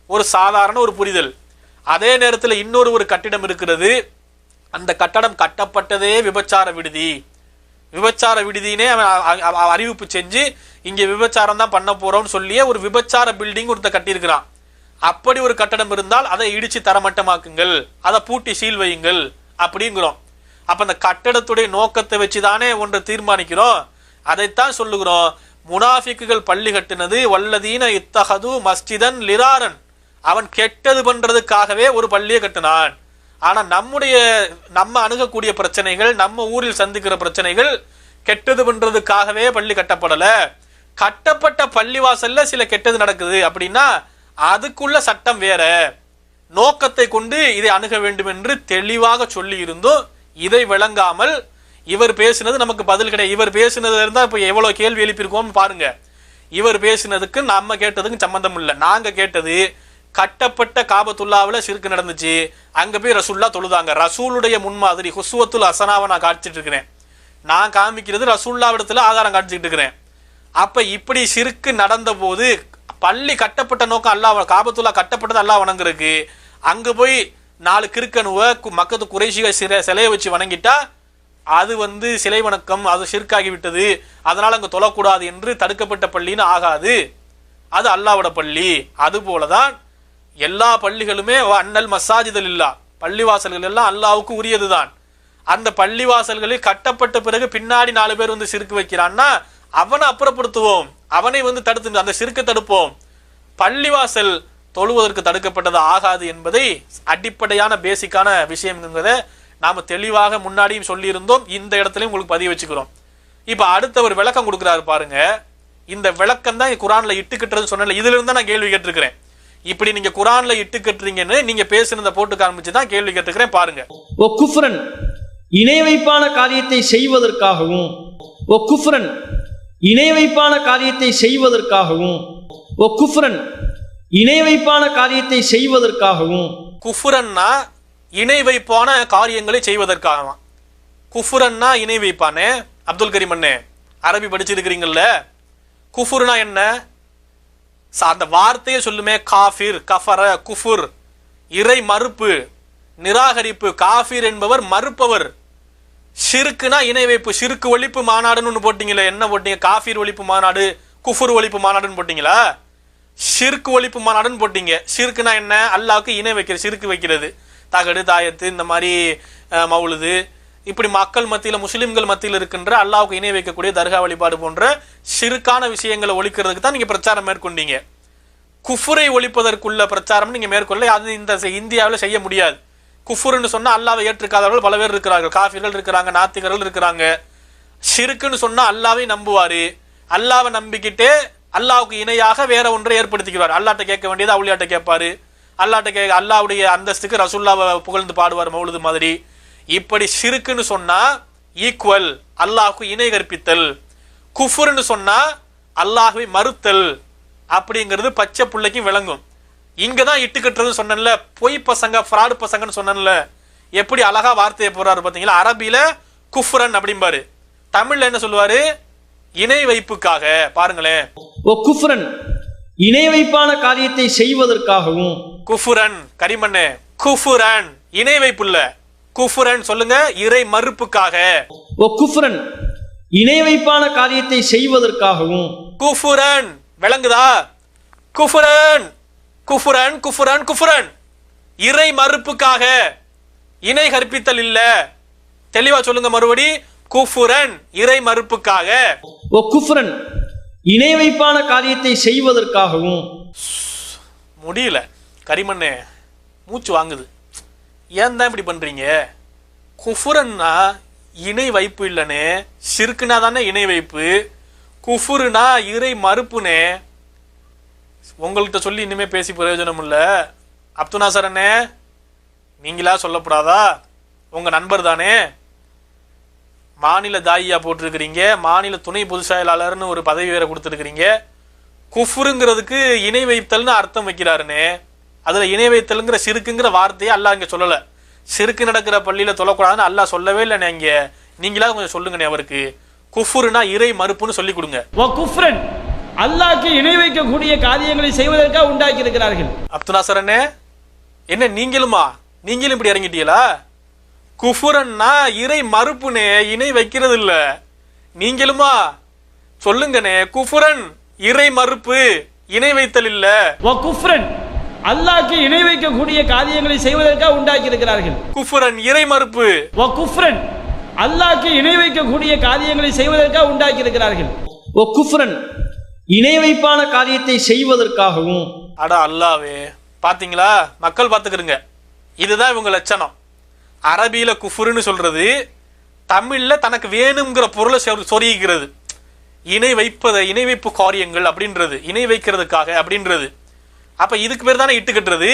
ஒரு சாதாரண ஒரு புரிதல். அதே நேரத்தில் இன்னொரு கட்டிடம் இருக்கிறது. அந்த கட்டடம் கட்டப்பட்டதே விபச்சார விடுதி. விபச்சார விடுதினே அவன் அறிவிப்பு செஞ்சு இங்க விபச்சாரம் தான் பண்ண போறோம்னு சொல்லியே ஒரு விபச்சார பில்டிங் ஒருத்த கட்டியிருக்கிறான். அப்படி ஒரு கட்டடம் இருந்தால் அதை இடிச்சு தரமட்டமாக்குங்கள், அதை பூட்டி சீல் வையுங்கள் அப்படிங்கிறோம். அப்ப அந்த கட்டடத்துடைய நோக்கத்தை வச்சுதானே ஒன்றை தீர்மானிக்கிறோம். அதைத்தான் சொல்லுகிறோம். முனாஃபிக்குகள் பள்ளி கட்டினது வல்லதீன இத்தஹது மஸ்ஜிதன் லிராரன், அவன் கெட்டது பண்றதுக்காகவே ஒரு பள்ளியை கட்டினான். ஆனா நம்ம அணுகக்கூடிய பிரச்சனைகள், நம்ம ஊரில் சந்திக்கிற பிரச்சனைகள் கெட்டது பண்றதுக்காகவே பள்ளி கட்டப்படல. கட்டப்பட்ட பள்ளிவாசல்ல சில கெட்டது நடக்குது அப்படின்னா அதுக்குள்ள சட்டம் வேற, நோக்கத்தை கொண்டு இதை அணுக வேண்டும் என்று தெளிவாக சொல்லி இருந்தும் இதை விளங்காமல் இவர் பேசினது நமக்கு பதில் கிடையாது. இவர் பேசினதுல இருந்தா இப்ப எவ்வளவு கேள்வி எழுப்பியிருக்கோம் பாருங்க. இவர் பேசினதுக்கு நம்ம கேட்டதுக்கு சம்பந்தம் இல்லை. நாங்க கேட்டது கட்டப்பட்ட காபத்துல்லாவில் சிறுக்கு நடந்துச்சு, அங்க போய் ரசூல்லா தொழுதாங்க. ரசூலுடைய முன்மாதிரி ஹுஸ்வத்துல் ஹசனாவை நான் காட்சிட்டு இருக்கிறேன். நான் காமிக்கிறது ரசூல்லாவிடத்துல ஆதாரம் காட்சிக்கிட்டு இருக்கிறேன். அப்ப இப்படி சிறுக்கு நடந்த போது பள்ளி கட்டப்பட்ட நோக்கம் அல்லாஹ், காபத்துல்லா கட்டப்பட்டது அல்லாஹ் வணங்குறதுக்கு, அங்க போய் 4 கிறுக்கனுவ மக்கத்து குறைஷிக சிலையை வச்சு வணங்கிட்டா அது சிலை வணக்கம், அது ஷிர்காகி விட்டது, அதனால அங்க தொழக்கூடாது என்று தடுக்கப்பட்ட பள்ளின்னு ஆகாது. அது அல்லாஹ்வோட பள்ளி. அது போலதான் எல்லா பள்ளிகளுமே அன்னல் மசாஜிதல் இல்லா, பள்ளிவாசல்கள் எல்லாம் அல்லாஹ்வுக்கு உரியதுதான். அந்த பள்ளிவாசல்களில் கட்டப்பட்ட பிறகு பின்னாடி 4 பேர் சிறுக்கு வைக்கிறான்னா அவனை அப்புறப்படுத்துவோம், அவனை தடுத்து அந்த சிறுக்க தடுப்போம். பள்ளிவாசல் தொழுவதற்கு தடுக்கப்பட்டது ஆகாது என்பதை அடிப்படையான பேசிக்கான விஷயம் என்பதை நாம தெளிவாக முன்னாடியும் சொல்லியிருந்தோம், இந்த இடத்துலையும் உங்களுக்கு பதிய வச்சுக்கிறோம். இப்போ அடுத்த ஒரு விளக்கம் கொடுக்குறாரு பாருங்க. இந்த விளக்கம் தான் குரான்ல இட்டுக்கிட்டுறது சொன்னல, இதுல இருந்தா நான் கேள்வி கேட்டிருக்கிறேன். இப்படி நீங்க குரான்ல இட்டுக்கிட்டுறீங்கன்னு நீங்க பேசுனத போட்டு காமிச்சு தான் கேள்வி கேட்டிருக்கிறேன் பாருங்க. ஓ குஃப்ரன், இணை வைப்பான காரியத்தை செய்வதற்காகவும், ஓ குஃப்ரன், இணை வைப்பான காரியத்தை செய்வதற்காகவும், ஓ குஃப்ரன், இணை வைப்பான காரியத்தை செய்வதற்காகவும். குஃப்ரன்னா இணை வைப்பான காரியங்களை செய்வதற்காக. குஃப்ரன்னா இணை வைப்பானே. அப்துல் கரீம் அண்ணே, அரபி படிச்சிருக்கிறீங்கல்ல, குஃபுர்னா என்ன? அந்த வார்த்தையை சொல்லுமே, காஃபிர், கஃபர, குஃபுர், இறை மறுப்பு, நிராகரிப்பு. காஃபிர் என்பவர் மறுப்பவர். ஷிர்க்குனா இணை வைப்பு. ஷிர்க்கு ஒழிப்பு மாநாடுன்னு ஒன்று போட்டீங்களே, என்ன போட்டீங்க? காஃபிர் ஒழிப்பு மாநாடு, குஃபுர் ஒழிப்பு மாநாடுன்னு போட்டீங்களா? ஷிர்க்கு ஒழிப்பு மாநாடுன்னு போட்டீங்க. ஷிர்க்குனா என்ன? அல்லாஹ்வுக்கு இணை வைக்கிறது, ஷிர்க்கு வைக்கிறது. தகடு, தாயத்து, இந்த மாதிரி மவுலுது, இப்படி மக்கள் மத்தியில், முஸ்லிம்கள் மத்தியில் இருக்கின்ற அல்லாஹ்வுக்கு இணை வைக்கக்கூடிய தர்கா வழிபாடு போன்ற ஷிர்கான விஷயங்களை ஒழிக்கிறதுக்கு தான் நீங்க பிரச்சாரம் மேற்கொண்டீங்க. குஃபுரை ஒழிப்பதற்குள்ள பிரச்சாரம் நீங்க மேற்கொள்ள, அது இந்த இந்தியாவில் செய்ய முடியாது. குஃபுர்னு சொன்னா அல்லாஹ்வை ஏற்றுக்காதவர்கள் பல பேர் இருக்கிறார்கள். காஃபிர்கள் இருக்கிறாங்க, நாத்திகர்கள் இருக்கிறாங்க. ஷிர்க்குன்னு சொன்னா அல்லாஹ்வை நம்புவாரு, அல்லாஹ்வை நம்பிக்கிட்டே அல்லாஹ்வுக்கு இணையாக வேற ஒன்றை ஏற்படுத்திக்கிறார். அல்லாஹ்ட்ட கேட்க வேண்டியது அவுலியாட்ட கேட்பாரு, அல்லாஹ்வுடைய அந்தஸ்துக்கு ரசூலுல்லாஹ்வை புகழ்ந்து பாடுவார் மௌலுது மாதிரி. இப்படி ஷிர்க்குன்னு சொன்னா ஈக்குவல், அல்லாஹ்வுக்கு இணை கற்பித்தல். குஃபுர்னு சொன்னா அல்லாஹ்வை மறுத்தல் அப்படிங்கிறது பச்சை புள்ளைக்கும் விளங்கும். இங்கதான் இட்டுக்கட்டுறது சொன்னேன்ல, பொய் பசங்க, ஃப்ராடு பசங்கன்னு சொன்னேன்ல, எப்படி அழகா வார்த்தையை போறாரு பாத்தீங்களா? அரபியில குஃப்ரன் அப்படிம்பாரு, தமிழ்ல என்ன சொல்லுவாரு? இணை வைப்புக்காக. பாருங்களேன், ஓ குஃப்ரன், இணை வைப்பான காரியத்தை செய்வதற்காகவும். குஃபுரன், கரிமண்ணே, குஃபுரன் இணை வைப்பு இல்ல, குஃபுரன் சொல்லுங்க, இறை மறுப்புக்காக. ஓ குஃப்ரன், இணை வைப்பான காரியத்தை செய்வதற்காகவும். குஃபுரன் விளங்குதா? குஃபுரன், குஃபுரன், குஃபுரன், குஃபுரன் இறை மறுப்புக்காக, இணை கற்பித்தல் இல்ல. தெளிவா சொல்லுங்க மறுபடி, குஃபுரன் இறை மறுப்புக்காக. ஓ குஃப்ரன், இணை வைப்பான காரியத்தை செய்வதற்காகவும். முடியல கரிமண்ணே, மூச்சு வாங்குது. ஏன் தான் இப்படி பண்றீங்க? குஃபுரன்னா இணை வைப்பு இல்லனே, ஷிர்க்குனா தானே இணை வைப்பு, குஃபுருனா இறை மறுப்புனே. உங்கள்கிட்ட சொல்லி இனிமே பேசி பிரயோஜனம் இல்ல. அப்துல் நாசர் அண்ணே, நீங்களா சொல்லப்படாதா? உங்க நண்பர் தானே, மாநில தாயியா போட்டிருக்கிறீங்க, மாநில துணை பொதுச் செயலாளர்னு ஒரு பதவி வேற கொடுத்துருக்கிறீங்க. குஃபுருங்கிறதுக்கு இணை வைத்தல்னு அர்த்தம் வைக்கிறாருன்னு, அதுல இணை வைத்தல்ங்கிற சிறுக்குங்கிற வார்த்தையை அல்லாஹ் இங்க சொல்லல. சிறுக்கு நடக்கிற பள்ளியில தொழக்கூடாதுன்னு அல்லாஹ் சொல்லவே இல்லை. இங்க நீங்களா கொஞ்சம் சொல்லுங்கண்ணே அவருக்கு. குஃபுருனா இறை மறுப்புன்னு சொல்லி கொடுங்க. குஃப்ரன், அல்லாஹ்க்கு இணை வைக்கக்கூடிய காரியங்களை செய்வதற்காக உண்டாக்கி இருக்கிறார்கள். அப்துல் நாசர் அண்ணே, என்ன நீங்களும் இப்படி இறங்கிட்டீங்களா? குஃபுரன்னா இறை மறுப்புனே, இணை வைக்கிறது இல்ல. நீங்களுமா சொல்லுங்கண்ணே, குஃபுரன் இறை மறுப்பு, இணை வைத்தல் இல்ல. குஃப்ரன், அல்லாஹ்க்கு இணை வைக்கக்கூடிய காரியங்களை செய்வதற்காக உண்டாக்கி இருக்கிறார்கள். குஃபுரன் இறை மறுப்பு. குஃப்ரன், அல்லாஹ்க்கு இணை வைக்கக்கூடிய காரியங்களை செய்வதற்காக உண்டாக்கி இருக்கிறார்கள். ஓ குஃப்ரன், இணை வைப்பான காரியத்தை செய்வதற்காகவும். அட அல்லாவே, பாத்தீங்களா? மக்கள் பாத்துக்கிறங்க, இதுதான் இவங்க லட்சணம். அரபியில குஃபுருன்னு சொல்றது, தமிழ்ல தனக்கு வேணுங்கிற பொருளை சொருகிறது. இணை வைப்பு காரியங்கள் அப்படின்றது, இணை வைக்கிறதுக்காக அப்படின்றது. அப்ப இதுக்கு பேர் தானே இட்டுக்கட்டுறது.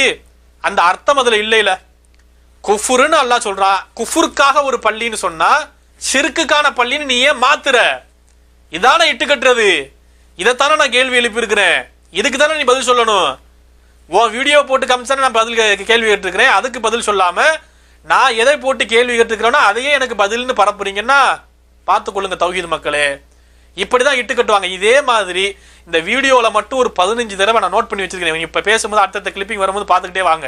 அந்த அர்த்தம் அதுல இல்லையில. குஃபுருன்னு அல்லாஹ் சொல்றான். குஃபுருக்காக ஒரு பள்ளின்னு சொன்னா ஷிர்க்குக்கான பள்ளின்னு நீ ஏன் மாத்துற? இதான இட்டுக்கட்டுறது. இதைத்தானே நான் கேள்வி எழுப்பியிருக்கிறேன். இதுக்கு தானே நீ பதில் சொல்லணும். உன் வீடியோ போட்டு காமிச்சானே நான் கேள்வி கேட்டிருக்கிறேன். அதுக்கு பதில் சொல்லாம நான் எதை போட்டு கேள்வி கேட்டிருக்கிறேனோ அதையே எனக்கு பதில்னு பரப்புறீங்கன்னா பார்த்துக்கொள்ளுங்க தௌஹீத் மக்களே. இப்படிதான் இட்டு கட்டுவாங்க. இதே மாதிரி இந்த வீடியோல மட்டும் ஒரு 15 தடவை நான் நோட் பண்ணி வச்சிருக்கேன். இப்ப பேசும்போது அடுத்த கிளிப்பிங் வரும்போது பார்த்துக்கிட்டே வாங்க.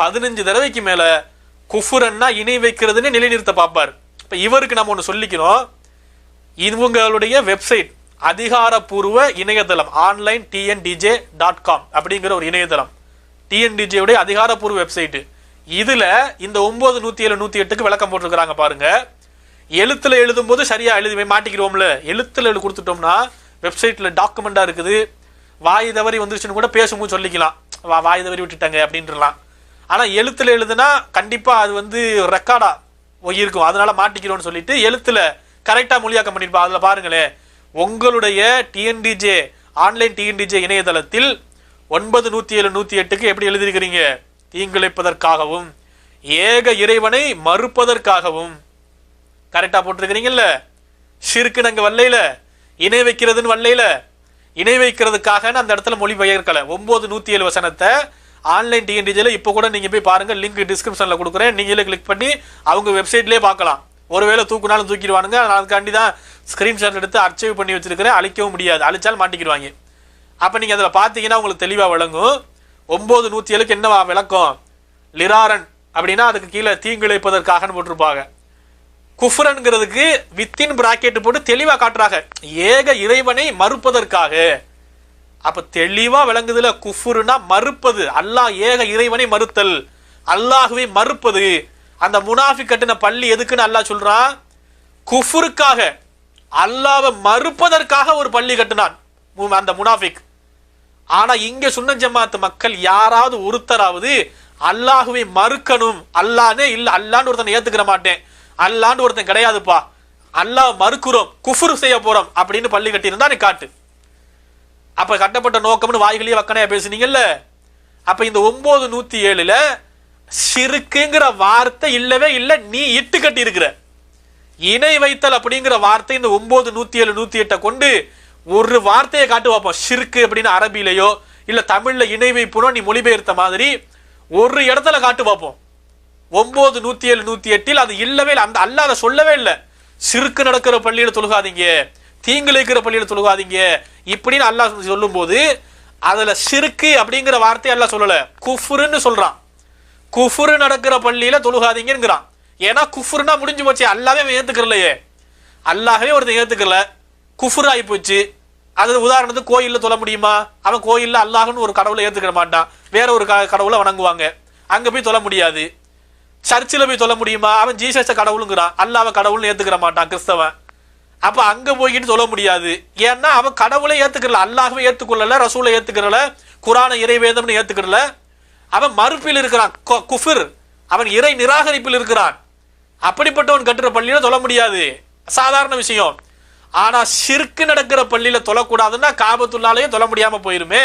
15 தடவைக்கு மேல குஃபுரன்னா இணை வைக்கிறதுன்னு நிலைநிறுத்த பார்ப்பார். இப்ப இவருக்கு நம்ம ஒன்று சொல்லிக்கிறோம். இவங்களுடைய வெப்சைட் அதிகாரப்பூர்வ இணையதளம் ஆன்லைன் tndj.com அப்படிங்கிற ஒரு இணையதளம், TNDJ உடைய அதிகாரப்பூர்வ வெப்சைட். இதுல இந்த 9, 107, 108க்கு விளக்கம் போட்டிருக்கிறாங்க பாருங்க. எழுத்துல எழுதும் போது சரியா எழுதி மாட்டிக்கிறோம்ல, எழுத்துல கொடுத்துட்டோம்னா வெப்சைட்ல டாக்குமெண்டா இருக்குது. வாய் தவறி வந்துருச்சுன்னு கூட பேசும்போது சொல்லிக்கலாம், வாய் தவறி விட்டுட்டாங்க அப்படின்றலாம். ஆனா எழுத்துல எழுதுனா கண்டிப்பா அது ரெக்கார்டா இருக்கும், அதனால மாட்டிக்கிறோம்னு சொல்லிட்டு எழுத்துல கரெக்டா மொழியாக்கம் பண்ணிருப்பா. அதுல பாருங்களேன், உங்களுடைய டிஎன்டிஜே ஆன்லைன் டிஎன்டிஜே இணையதளத்தில் 9-107-108 எப்படி எழுதியிருக்கிறீங்க? தீங்கிழைப்பதற்காகவும் ஏக இறைவனை மறுப்பதற்காகவும். கரெக்டா போட்டிருக்கிறீங்கல்ல. ஷிர்க்கு அங்க வல்லையில, இணை வைக்கிறதுன்னு வல்லையில, இணை வைக்கிறதுக்காக அந்த இடத்துல மொழி பெயர்க்கல. 9-107 வசனத்தை ஆன்லைன் டிஎன்டிஜில இப்போ கூட நீங்க போய் பாருங்க, லிங்க் டிஸ்கிரிப்ஷன்ல கொடுக்குறேன், நீங்களே கிளிக் பண்ணி அவங்க வெப்சைட்லயே பார்க்கலாம். ஒருவேளை தூக்குனாலும் தூக்கிடுவானுங்க, அதுக்காண்டி தான் ஸ்கிரீன்ஷாட் எடுத்து அர்ச்சைவ் பண்ணி வச்சிருக்கிறேன், அழிக்கவும் முடியாது, அழிச்சாலும் மாட்டிக்கிடுவாங்க. அப்ப நீங்க அதில் பார்த்தீங்கன்னா உங்களுக்கு தெளிவா விளங்கும். 9-107 என்னவா விளக்கம்? லிராரன் அப்படின்னா அதுக்கு கீழே தீங்கிழைப்பதற்காக போட்டிருப்பாங்க. குஃப்ரன்கிறதுக்கு வித்தின் பிராக்கெட் போட்டு தெளிவா காட்டுறாங்க, ஏக இறைவனை மறுப்பதற்காக. அப்ப தெளிவா விளங்குதுல, குஃபுர்னா மறுப்பது, அல்லாஹ் ஏக இறைவனை மறுத்தல், அல்லாஹ்வை மறுப்பது. அந்த முனாஃபிக் கட்டின பள்ளி எதுக்குன்னு அல்லாஹ் சொல்றான்? குஃபுருக்காக, அல்லாஹ்வை மறுப்பதற்காக ஒரு பள்ளி கட்டினான் அந்த முனாஃபிக். ஆனா இங்க சுன்ன ஜமாத் மக்கள் யாராவது ஒருத்தராவது அல்லாஹ்வை மறுக்கணும், அல்லாஹ்னே இல்ல, அல்லாஹ்னு ஒருத்தனை ஏத்துக்கிற மாட்டேன், அல்லாஹ்னு ஒருத்தன் கிடையாதுப்பா, அல்லாஹ் மறுக்கிறோம், குஃபுர் செய்ய போறோம் அப்படின்னு பள்ளி கட்டியிருந்தா நீ காட்டு. அப்ப கட்டப்பட்ட நோக்கம்னு வாய்களையே வக்கனையா பேசுனீங்கல்ல. அப்ப இந்த 9-107 ஷிர்க்குங்கிற வார்த்தை இல்லவே இல்லை, நீ இட்டு கட்டி இருக்கிற. இணை வைத்தல் அப்படிங்கிற வார்த்தை இந்த 9-107-108 கொண்டு ஒரு வார்த்தையை காட்டு பார்ப்போம். ஷிர்க்கு அப்படின்னு அரபியிலையோ இல்ல தமிழ்ல இணை வைப்புனோ நீ மொழிபெயர்த்த மாதிரி ஒரு இடத்துல காட்டு பார்ப்போம். 9-107-108 அது இல்லவே இல்லை, அந்த அல்லாஹ் அதை சொல்லவே இல்லை. ஷிர்க்கு நடக்கிற பள்ளியில தொழுகாதீங்க, தீங்கிழைக்கிற பள்ளியில தொழுகாதீங்க இப்படின்னு அல்லாஹ் சொல்லும் போது அதுல ஷிர்க்கு அப்படிங்கிற வார்த்தை அல்லாஹ் சொல்லல, குஃப்ருன்னு சொல்றான். குஃப்ரு நடக்கிற பள்ளியில தொழுகாதீங்கிறான். ஏன்னா குஃப்ருனா முடிஞ்சு போச்சு, அல்லாஹ்வே ஏத்துக்கலையே, அல்லாஹ்வே ஒருத்தன் ஏத்துக்கல, குஃப்ரு ஆகி போச்சு. அது உதாரணத்துக்கு கோயில்ல தொழ முடியுமா? அவன் கோயில்ல அல்லாஹ்னு ஒரு கடவுளை ஏத்துக்க மாட்டான், வேற ஒரு கடவுளை வணங்குவாங்க, அங்க போய் தொழ முடியாது. சர்ச்சில் போய் தொழ முடியுமா? அவன் ஜீசஸ கடவுளுங்கிறான், அல்லாஹ்வை கடவுள்னு ஏத்துக்கிற மாட்டான் கிறிஸ்தவன். அப்ப அங்க போய்கிட்டு சொல்ல முடியாது, ஏன்னா அவன் கடவுளை ஏத்துக்கல, அல்லாஹ்வை ஏத்துக்கொள்ளல, ரசூலை ஏத்துக்கிறல, குரானை இறைவேதம்னு ஏத்துக்கிறல. அவன் மறுப்பில் இருக்கிறான், குஃபிர், அவன் இறை நிராகரிப்பில் இருக்கிறான். அப்படிப்பட்டவன் கட்டுற பள்ளியில தொழ முடியாது, சாதாரண விஷயம். ஆனா ஷிர்க்கு நடக்கிற பள்ளியில தொழக்கூடாதுன்னா காபத்துள்ளாலேயே தொழ முடியாம போயிருமே,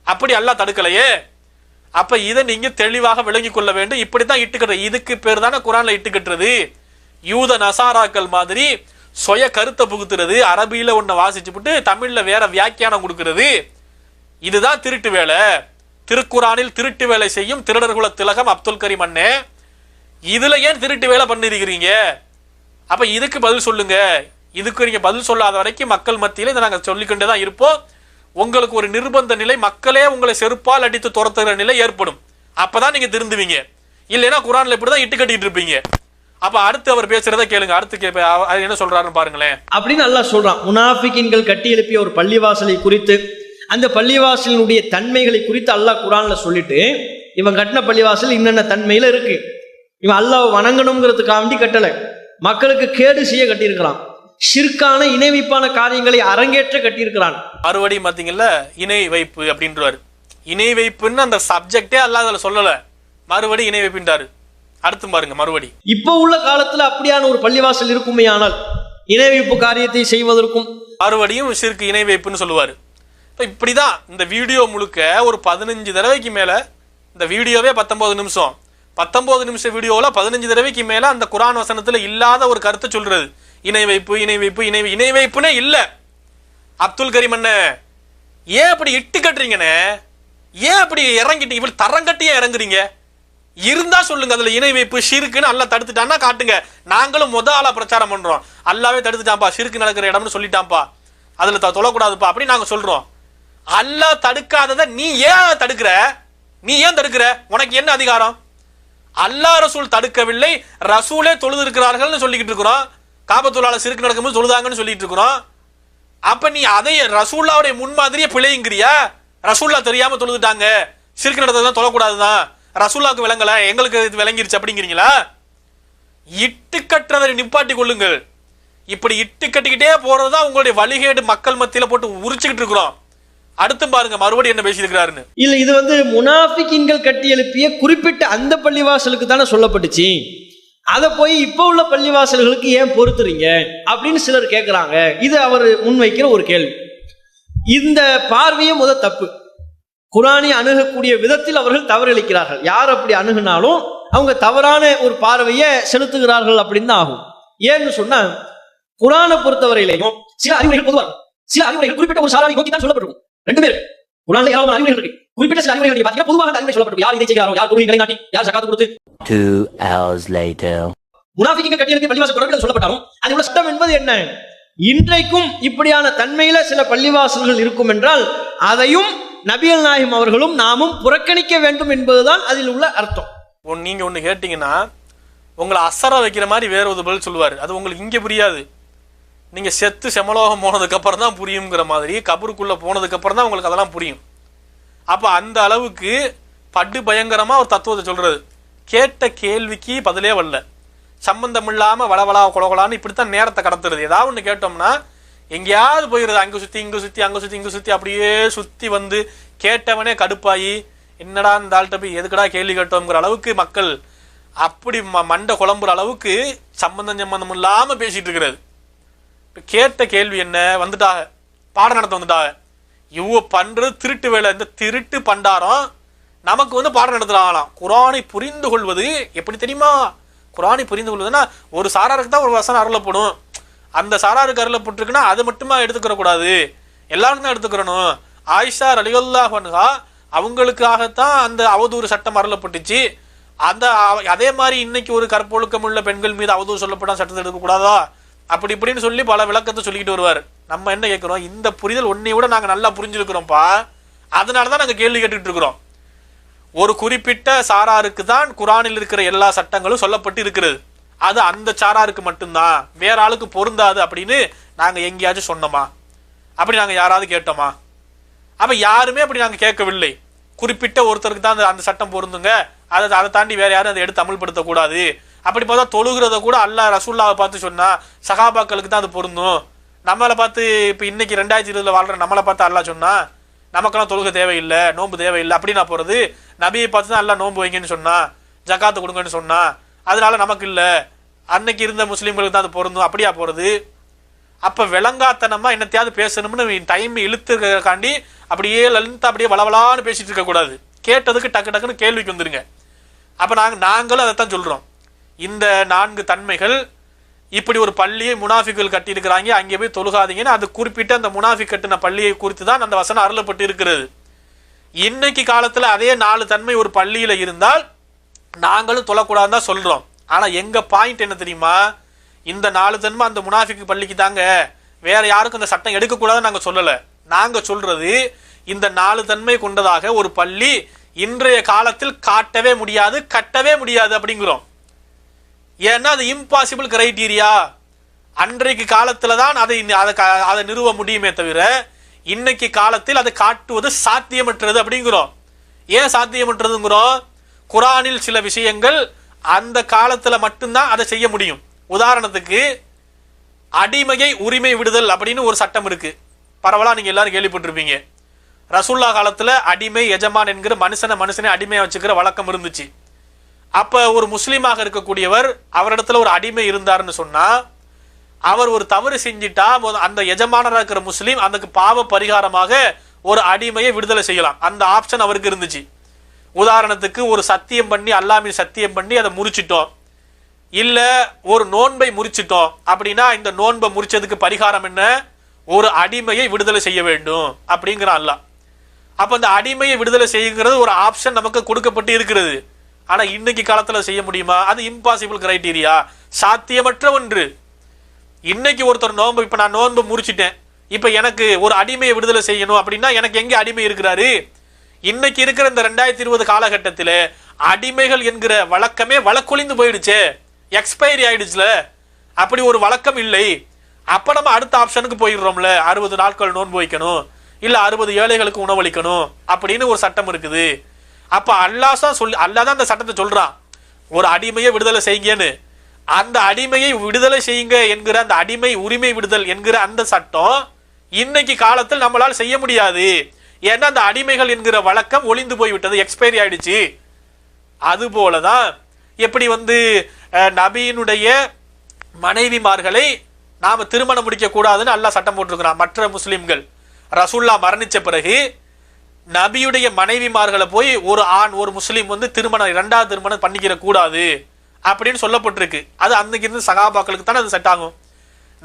அப்படி அல்லாஹ் தடுக்கலையே. அப்ப இதை நீங்க தெளிவாக விளங்கி கொள்ள வேண்டும். இப்படித்தான் இட்டுக்கட்டுறது, இதுக்கு பேர் தானே குரான்ல இட்டுக்கட்டுறது. யூத நசாராக்கள் மாதிரி சுய கருத்தை புகுத்துறது, அரபியில ஒன்ன வாசிச்சு விட்டு தமிழ்ல வேற வியாக்கியானம் கொடுக்கிறது, இதுதான் திருட்டு வேலை. திருக்குரானில் திருட்டு வேலை செய்யும் திருடர்குல திலகம் அப்துல் கரீம் அண்ணே, இதுல ஏன் திருட்டு வேலை பண்ணிருக்கிறீங்க? அப்ப இதுக்கு பதில் சொல்லுங்க. இதுக்கு நீங்க பதில் சொல்லாத வரைக்கும் மக்கள் மத்தியில இதை நாங்க சொல்லிக்கொண்டே தான் இருப்போம். உங்களுக்கு ஒரு நிர்பந்த நிலை, மக்களே உங்களை செருப்பால் அடித்து துரத்துகிற நிலை ஏற்படும். அப்பதான் நீங்க திருந்துவீங்க. இல்லைன்னா குரான்ல இப்படிதான் இட்டு கட்டிட்டு இருப்பீங்க. அப்ப அடுத்து அவர் பேசுறத கேளுங்க, அடுத்து என்ன சொல்றாருன்னு பாருங்களேன். அப்படின்னு அல்லாஹ் சொல்றான், முனாஃபிகின்கள் கட்டி எழுப்பிய ஒரு பள்ளிவாசலை குறித்து, அந்த பள்ளிவாசலினுடைய தன்மைகளை குறித்து அல்லாஹ் குரான்ல சொல்லிட்டு, இவன் கட்டின பள்ளிவாசல் இன்னென்ன தன்மையில இருக்கு, இவன் அல்லாஹ் வணங்கணுங்கிறதுக்காக வேண்டி கட்டலை, மக்களுக்கு கேடு செய்ய கட்டியிருக்கிறான், ஷிர்கான இணை வைப்பான காரியங்களை அரங்கேற்ற கட்டியிருக்கிறான். மறுபடியும் பாத்தீங்கல்ல, இணை வைப்பு அப்படின்றாரு. இணை வைப்புன்னு அந்த சப்ஜெக்டே அல்லாஹ் அதுல சொல்லல, மறுபடி இணை வைப்புன்றாரு. அடுத்து பாருங்க, மறுபடி இப்ப உள்ள காலத்துல அப்படியான ஒரு பள்ளிவாசல் இருக்குமே, ஆனால் இணை வைப்பு காரியத்தை செய்வதற்கும் மறுபடியும் ஷிர்க் இணை வைப்புன்னு சொல்லுவாரு. இப்படிதான் இந்த வீடியோ முழுக்க ஒரு 15 தடவைக்கு மேல, இந்த வீடியோவே 19 நிமிஷம், 19 நிமிஷம் வீடியோல 15 தடவைக்கு மேல அந்த குரான் வசனத்துல இல்லாத ஒரு கருத்தை சொல்றது. இணை வைப்பு இணை வைப்பு இணை வைப்புனே இல்ல. அப்துல் கரீம் அண்ணே, ஏன் அப்படி இட்டு கட்டுறீங்கண்ணே? ஏன் அப்படி இறங்கிட்டீங்க? இப்படி தரங்கட்டியே இறங்குறீங்க? இருந்தா சொல்லுங்க, அதுல இணை வைப்பு ஷிர்க்குன்னு அல்லாஹ் தடுத்துட்டான்னா காட்டுங்க. நாங்களும் ஆளா பிரச்சாரம் பண்றோம், அல்லாவே தடுத்துட்டான்ப்பா, ஷிர்க்கு நடக்கிற இடம்னு சொல்லிட்டான்ப்பா, அதுல தொழக்கூடாதுப்பா அப்படின்னு நாங்க சொல்றோம். அல்லாஹ் தடுக்காததை நீ ஏன் தடுக்கிற? நீ ஏன் தடுக்கிற? உனக்கு என்ன அதிகாரம்? அல்லாஹ் ரசூல் தடுக்கவில்லை, ரசூலே தொழுது இருக்கிறார்கள் சொல்லிக்கிட்டு இருக்கிறோம். காபத்துள்ளால ஷிர்க் நடக்கும்போது தொழுதாங்கன்னு சொல்லிட்டு இருக்கிறோம். அப்ப நீ அதை ரசூல்லாவுடைய முன்மாதிரியே பிழைங்கிறியா? ரசூல்லா தெரியாம தொழுதுட்டாங்க, ஷிர்க் நடந்ததுதான் தொழக்கூடாதுதான், ரசூல்லாவுக்கு விளங்கல, எங்களுக்கு இது விளங்கிருச்சு அப்படிங்கிறீங்களா? இட்டு கட்டுறதை நிப்பாட்டி கொள்ளுங்கள். இப்படி இட்டு கட்டிக்கிட்டே போறதுதான் உங்களுடைய வழிகேடு, மக்கள் மத்தியில போட்டு உரிச்சுக்கிட்டு இருக்கிறோம். அடுத்து பாருங்க மறுபடியும் என்ன பேசியிருக்கிறாருன்னு. இல்ல, இது முனாஃபிகின்கள் கட்டி எழுப்பிய குறிப்பிட்ட அந்த பள்ளிவாசலுக்கு தானே சொல்லப்பட்டுச்சு. அதை போய் இப்போ உள்ள பள்ளிவாசல்களுக்கு ஏன் பொறுத்துறீங்க அப்படின்னு சிலர் கேட்குறாங்க. இது அவர் முன்வைக்கிற ஒரு கேள்வி. இந்த பார்வையை தப்பு. குர்ஆனை அணுகக்கூடிய விதத்தில் அவர்கள் தவறளிக்கிறார்கள். யார் அப்படி அணுகுனாலும் அவங்க தவறான ஒரு பார்வையை செலுத்துகிறார்கள் அப்படின்னு தான் ஆகும். ஏன்னு சொன்னா, குர்ஆனை பொறுத்தவரையிலையும் சில அறிவுரைகள் பொதுவாக, சில அறிவுரைகள் குறிப்பிட்ட ஒரு சாராரை நோக்கி தான் சொல்லப்பட்டிருக்கும். ரெண்டு பேர் குர்ஆன்ல ஏராளமான அறிவுரைகள் இருக்கு. குறிப்பிட்ட சில அறிவுரைகள் பார்த்தீங்கன்னா பொதுவாக அறிவுரை சொல்லப்பட்டிருக்கும். யார் இதை செய்கிறாரோ, யார் தொழுகை நிலைநாட்டி, யார் ஜகாத் கொடுத்து. 2 hours later. முனாஃபிக்கீங்க கட்டியெழுப்பி பள்ளிவாசல் தொடர்பில் சொல்லப்பட்டாலும் அது உள்ள சட்டம் என்பது என்ன? இன்றைக்கும் இப்படியான தன்மையில சில பள்ளிவாசல்கள் இருக்கும் என்றால் அதையும் நபிகள் நாயகம் அவர்களும் நாமும் புறக்கணிக்க வேண்டும் என்பதுதான் அதில் உள்ள அர்த்தம். நீங்க ஒண்ணு கேட்டீங்கன்னா உங்களை அசர வைக்கிற மாதிரி வேற ஒரு பதில் சொல்லுவாரு. அது உங்களுக்கு இங்க புரியாது. நீங்க செத்து செமலோகம் போனதுக்கு அப்புறம் தான் புரியுங்கிற மாதிரி, கபருக்குள்ள போனதுக்கு அப்புறம் தான் உங்களுக்கு அதெல்லாம் புரியும். அப்ப அந்த அளவுக்கு படு பயங்கரமா ஒரு தத்துவத்தை சொல்றது. கேட்ட கேள்விக்கு பதிலே வரல, சம்பந்தம் இல்லாம வளவளா கொலகொலான்னு இப்படித்தான் நேரத்தை கடத்துறது. ஏதாவது ஒன்று கேட்டோம்னா எங்கேயாவது போயிடுறது, அங்கே சுற்றி இங்கே சுற்றி அங்கே சுற்றி இங்கே சுற்றி அப்படியே சுற்றி வந்து கேட்டவனே கடுப்பாயி என்னடா இந்த ஆள்கிட்ட போய் எதுக்கடா கேள்வி கேட்டோங்கிற அளவுக்கு மக்கள் அப்படி மண்டை குழம்புற அளவுக்கு சம்பந்தம் இல்லாமல் பேசிட்டு இருக்கிறது. இப்போ கேட்ட கேள்வி என்ன, வந்துட்டாங்க பாடம் நடத்த வந்துட்டாங்க. இவ பண்றது திருட்டு வேலை. இந்த திருட்டு பண்டாரம் நமக்கு பாடம் நடத்துறாங்களாம். குர்ஆனை புரிந்து கொள்வது எப்படி தெரியுமா? குர்ஆனை புரிந்து கொள்வதுன்னா ஒரு சாராருக்கு தான் ஒரு வசனம் அருளப்படும். அந்த சாராருக்கு அருளப்பட்டிருக்குன்னா அது மட்டுமா எடுத்துக்கிற கூடாது, எல்லாரும் தான் எடுத்துக்கிறணும். ஆயிஷா ரலியல்லாஹு அன்ஹா அவங்களுக்காகத்தான் அந்த அவதூறு சட்டம் அருளப்பட்டுச்சு. அந்த அதே மாதிரி இன்னைக்கு ஒரு கற்பொழுக்கம் உள்ள பெண்கள் மீது அவதூறு சொல்லப்பட்ட சட்டத்தை எடுக்கக்கூடாதா, அப்படி இப்படின்னு சொல்லி பல விளக்கத்தை சொல்லிக்கிட்டு வருவார். நம்ம என்ன கேட்கிறோம், இந்த புரிதல் ஒன்னை விட நாங்கள் நல்லா புரிஞ்சிருக்கிறோம்ப்பா, அதனாலதான் நாங்கள் கேள்வி கேட்டுட்டு இருக்கிறோம். ஒரு குறிப்பிட்ட சாராருக்கு தான் குர்ஆனில் இருக்கிற எல்லா சட்டங்களும் சொல்லப்பட்டு இருக்கிறது. அது அந்த சாராருக்கு மட்டும்தான், வேற ஆளுக்கு பொருந்தாது அப்படின்னு நாங்க எங்கேயாச்சும் சொன்னோமா? அப்படி நாங்க யாராவது கேட்டோமா? அப்ப யாருமே அப்படி நாங்க கேட்கவில்லை. குறிப்பிட்ட ஒருத்தருக்கு தான் அந்த சட்டம் பொருந்துங்க, அதை தாண்டி வேற யாரும் அதை எடுத்து அமல்படுத்தக்கூடாது. அப்படி பார்த்தா தொழுகிறத கூட அல்லாஹ் ரசூலுல்லாஹை பார்த்து சொன்னா சஹாபாக்களுக்கு தான் அது பொருந்தும். நம்மளை பார்த்து இப்ப இன்னைக்கு 2020 வாழ்ற நம்மளை பார்த்து அல்லாஹ் சொன்னா நமக்கெல்லாம் தொழுகை தேவையில்லை, நோன்பு தேவையில்லை அப்படி நான் போறது. நபியை பார்த்து தான் அல்லாஹ் நோன்பு வைங்கன்னு சொன்னா, ஜகாத்து கொடுங்கன்னு சொன்னா, அதனால நமக்கு இல்லை, அன்னைக்கு இருந்த முஸ்லீம்களுக்கு தான் அது பொருந்தும் அப்படியா போறது? அப்ப விளங்காத்தனமா என்னத்தையாவது பேசணும்னு டைம் இழுத்துக்காண்டி அப்படியே லலிதா அப்படியே வளவலான்னு பேசிட்டு இருக்க கூடாது. கேட்டதுக்கு டக்கு டக்குன்னு கேள்விக்கு வந்துருங்க. அப்ப நாங்களும் அதைத்தான் சொல்றோம். இந்த 4 தன்மைகள், இப்படி ஒரு பள்ளியை முனாஃபிக்குகள் கட்டி இருக்கிறாங்க, அங்கே போய் தொழுகாதீங்கன்னு அது குறிப்பிட்ட அந்த முனாஃபிக் கட்டின பள்ளியை குறித்து தான் அந்த வசனம் அருளப்பட்டு இருக்கிறது. இன்னைக்கு காலத்துல அதே 4 தன்மை ஒரு பள்ளியில இருந்தால் நாங்களும் தொழக்கூடாதுன்னு தான் சொல்றோம். ஆனா எங்க பாயிண்ட் என்ன தெரியுமா, இந்த 4 தன்மை அந்த முனாஃபிக் பள்ளிக்கு தாங்க, வேற யாருக்கும் அந்த சட்டம் எடுக்கக்கூடாதுன்னு நாங்க சொல்லல. நாங்க சொல்றது இந்த 4 தன்மை கொண்டதாக ஒரு பள்ளி இன்றைய காலத்தில் காட்டவே முடியாது, கட்டவே முடியாது அப்படிங்கிறோம். ஏன்னா அது இம்பாசிபிள் கிரைட்டீரியா. அன்றைக்கு காலத்துல தான் அதை நிறுவ முடியுமே தவிர இன்னைக்கு காலத்தில் அதை காட்டுவது சாத்தியமற்றது அப்படிங்கிறோம். ஏன் சாத்தியமற்றதுங்கிறோம்? குர்ஆனில் சில விஷயங்கள் அந்த காலத்துல மட்டும்தான் அதை செய்ய முடியும். உதாரணத்துக்கு அடிமையை உரிமை விடுதல் அப்படின்னு ஒரு சட்டம் இருக்கு, பரவலா நீங்க எல்லாரும் கேள்விப்பட்டிருப்பீங்க. ரசூலுல்லாஹ் காலத்துல அடிமை எஜமான் என்கிற மனுஷனை அடிமையா வச்சுக்கிற வழக்கம் இருந்துச்சு. அப்ப ஒரு முஸ்லீமாக இருக்கக்கூடியவர் அவரிடத்துல ஒரு அடிமை இருந்தாருன்னு சொன்னா, அவர் ஒரு தவறு செஞ்சிட்டா அந்த எஜமானராக இருக்கிற முஸ்லீம் அந்த பாவ பரிகாரமாக ஒரு அடிமையை விடுதலை செய்யலாம். அந்த ஆப்ஷன் அவருக்கு இருந்துச்சு. உதாரணத்துக்கு ஒரு சத்தியம் பண்ணி அல்லாஹ்வை சத்தியம் பண்ணி அதை முறிச்சிட்டோம், இல்ல ஒரு நோன்பை முறிச்சிட்டோம் அப்படின்னா இந்த நோன்பை முறிச்சதுக்கு பரிகாரம் என்ன, ஒரு அடிமையை விடுதலை செய்ய வேண்டும் அப்படிங்கிற அல்லாஹ். அப்ப அந்த அடிமையை விடுதலை செய்யுங்கிறது ஒரு ஆப்ஷன் நமக்கு கொடுக்கப்பட்டு இருக்கிறது. ஆனா இன்னைக்கு காலத்துல செய்ய முடியுமா? அது இம்பாசிபிள் கிரைட்டீரியா, சாத்தியமற்ற ஒன்று. இன்னைக்கு ஒருத்தர் நோன்பு, இப்ப நான் நோன்பு முறிச்சிட்டேன், இப்ப எனக்கு ஒரு அடிமையை விடுதலை செய்யணும் அப்படின்னா எனக்கு எங்க அடிமை இருக்கிறாரு? இன்னைக்கு இருக்கிற இந்த 2020 காலகட்டத்தில் அடிமைகள் என்கிற வழக்கமே வழக்கொழிந்து போயிடுச்சு, எக்ஸ்பைரி ஆயிடுச்சுல. அப்படி ஒரு வழக்கம் இல்லை. அப்ப நம்ம அடுத்த ஆப்ஷனுக்கு போயிடுறோம்ல, 60 நாட்கள் நோன்பு வைக்கணும், இல்ல 60 ஏழைகளுக்கு உணவளிக்கணும் அப்படின்னு ஒரு சட்டம் இருக்குது. அப்ப அல்லாஹ் தான் அந்த சட்டத்தை சொல்றான், ஒரு அடிமையை விடுதலை செய்யுங்கன்னு. அந்த அடிமையை விடுதலை செய்யுங்க என்கிற அந்த அடிமை உரிமை விடுதல் என்கிற அந்த சட்டம் இன்னைக்கு காலத்தில் நம்மளால் செய்ய முடியாது. ஏன்னா அந்த அடிமைகள் என்கிற வழக்கம் ஒளிந்து போய்விட்டது, எக்ஸ்பைரி ஆயிடுச்சு. அது போலதான் எப்படி நபியினுடைய மனைவிமார்களை நாம திருமணம் முடிக்க கூடாதுன்னு அல்லாஹ் சட்டம் போட்டிருக்கிறான். மற்ற முஸ்லிம்கள் ரசூல்லா மரணிச்ச பிறகு நபியுடைய மனைவிமார்களை போய் ஒரு ஆண் ஒரு முஸ்லீம் திருமணம் 2வது திருமணம் பண்ணிக்கிற கூடாது அப்படின்னு சொல்லப்பட்டிருக்கு. அது அன்னைக்கு இருந்து சகாபாக்களுக்கு தானே அது செட் ஆகும்.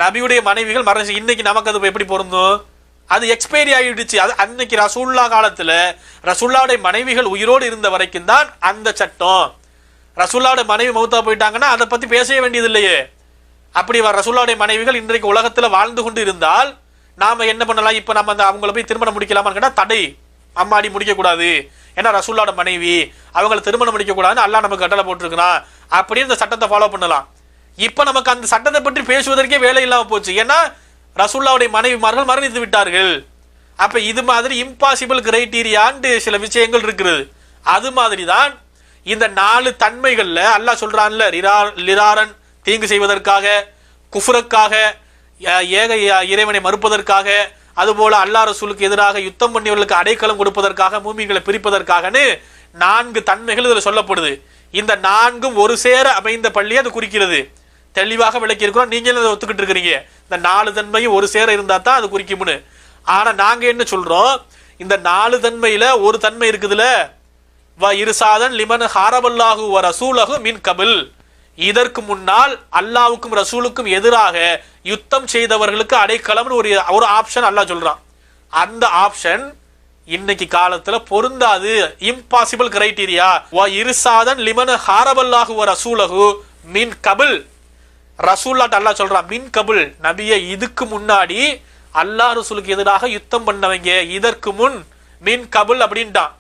நபியுடைய மனைவிகள் மரணிச்சு, இன்னைக்கு நமக்கு அது எப்படி பொருந்தும்? அது எக்ஸ்பைரி ஆகிடுச்சு. அது அன்னைக்கு ரசூல்லா காலத்துல ரசூல்லாவுடைய மனைவிகள் உயிரோடு இருந்த வரைக்கும் தான் அந்த சட்டம். ரசூல்லாவுடைய மனைவி மௌத்தா போயிட்டாங்கன்னா அதை பத்தி பேசவே வேண்டியது இல்லையே. அப்படி ரசூல்லாவுடைய மனைவிகள் இன்றைக்கு உலகத்துல வாழ்ந்து கொண்டு இருந்தால் நாம என்ன பண்ணலாம்? இப்ப நம்ம அவங்கள போய் திருமணம் முடிக்கலாமான்னு கேட்டா தடை, அம்மாடி முடிக்க கூடாது, ஏன்னா ரசூல்லாவோட மனைவி, அவங்களை திருமணம் முடிக்க கூடாதுன்னு அல்லாஹ் நமக்கு கட்டளை போட்டிருக்கிறான் அப்படின்னு இந்த சட்டத்தை ஃபாலோ பண்ணலாம். இப்ப நமக்கு அந்த சட்டத்தை பற்றி பேசுவதற்கே வேலை இல்லாம போச்சு. ஏன்னா ரசூல்லாவுடைய மனைவிமார்கள் மரணித்து விட்டார்கள். அப்ப இது மாதிரி இம்பாசிபிள் கிரைட்டீரியான்னு சில விஷயங்கள் இருக்கிறது. அது மாதிரி தான் இந்த 4 தன்மைகள்ல அல்லாஹ் சொல்றான்ல, லிராரன் தீங்கு செய்வதற்காக, குஃப்ருக்காக, ஏக இறைவனை மறுப்பதற்காக, அதுபோல அல்லாஹ் ரசூலுக்கு எதிராக யுத்தம் பண்ணியவர்களுக்கு அடைக்கலம் கொடுப்பதற்காக, மூமின்களை பிரிப்பதற்காகன்னு 4 தன்மைகள் இதுல சொல்லப்படுது. இந்த 4ம் ஒரு சேர அமைந்த பள்ளியை அது குறிக்கிறது. தெளிவாக விளக்கி இருக்கிறோம். நீங்களும் அதை ஒத்துக்கிட்டு இருக்கிறீங்க. இந்த 4 தன்மையும் ஒரு சேர இருந்தா தான் அது குறிக்கும்னு. ஆனா நாங்க என்ன சொல்றோம்? இந்த 4 தன்மையில ஒரு தன்மை இருக்குதுல, வ இருசாதன் லிமன் ஹாரபல்லாஹு வ ரசூலஹு மின் கபில், இதற்கு முன்னால் அல்லாவுக்கும் ரசூலுக்கும் எதிராக யுத்தம் செய்தவர்களுக்கு அடைக்கலம்னு ஒரு ஆப்ஷன் அல்லாஹ் சொல்றான். அந்த ஆப்ஷன் இன்னைக்கு காலத்துல பொருந்தாது. Impossible criteria. வ இருசாதன் லிமன் ஹாரபல்லாஹு வ ரசூலஹு மின் கபில், ரசூல்லாட்ட அல்லாஹ் சொல்றான் மின் கபுல், நபியை இதுக்கு முன்னாடி அல்லாஹ் ரசூலுக்கு எதிராக யுத்தம் பண்ணவங்க, இதற்கு முன் மின் கபுல் அப்படின்ட்டான்.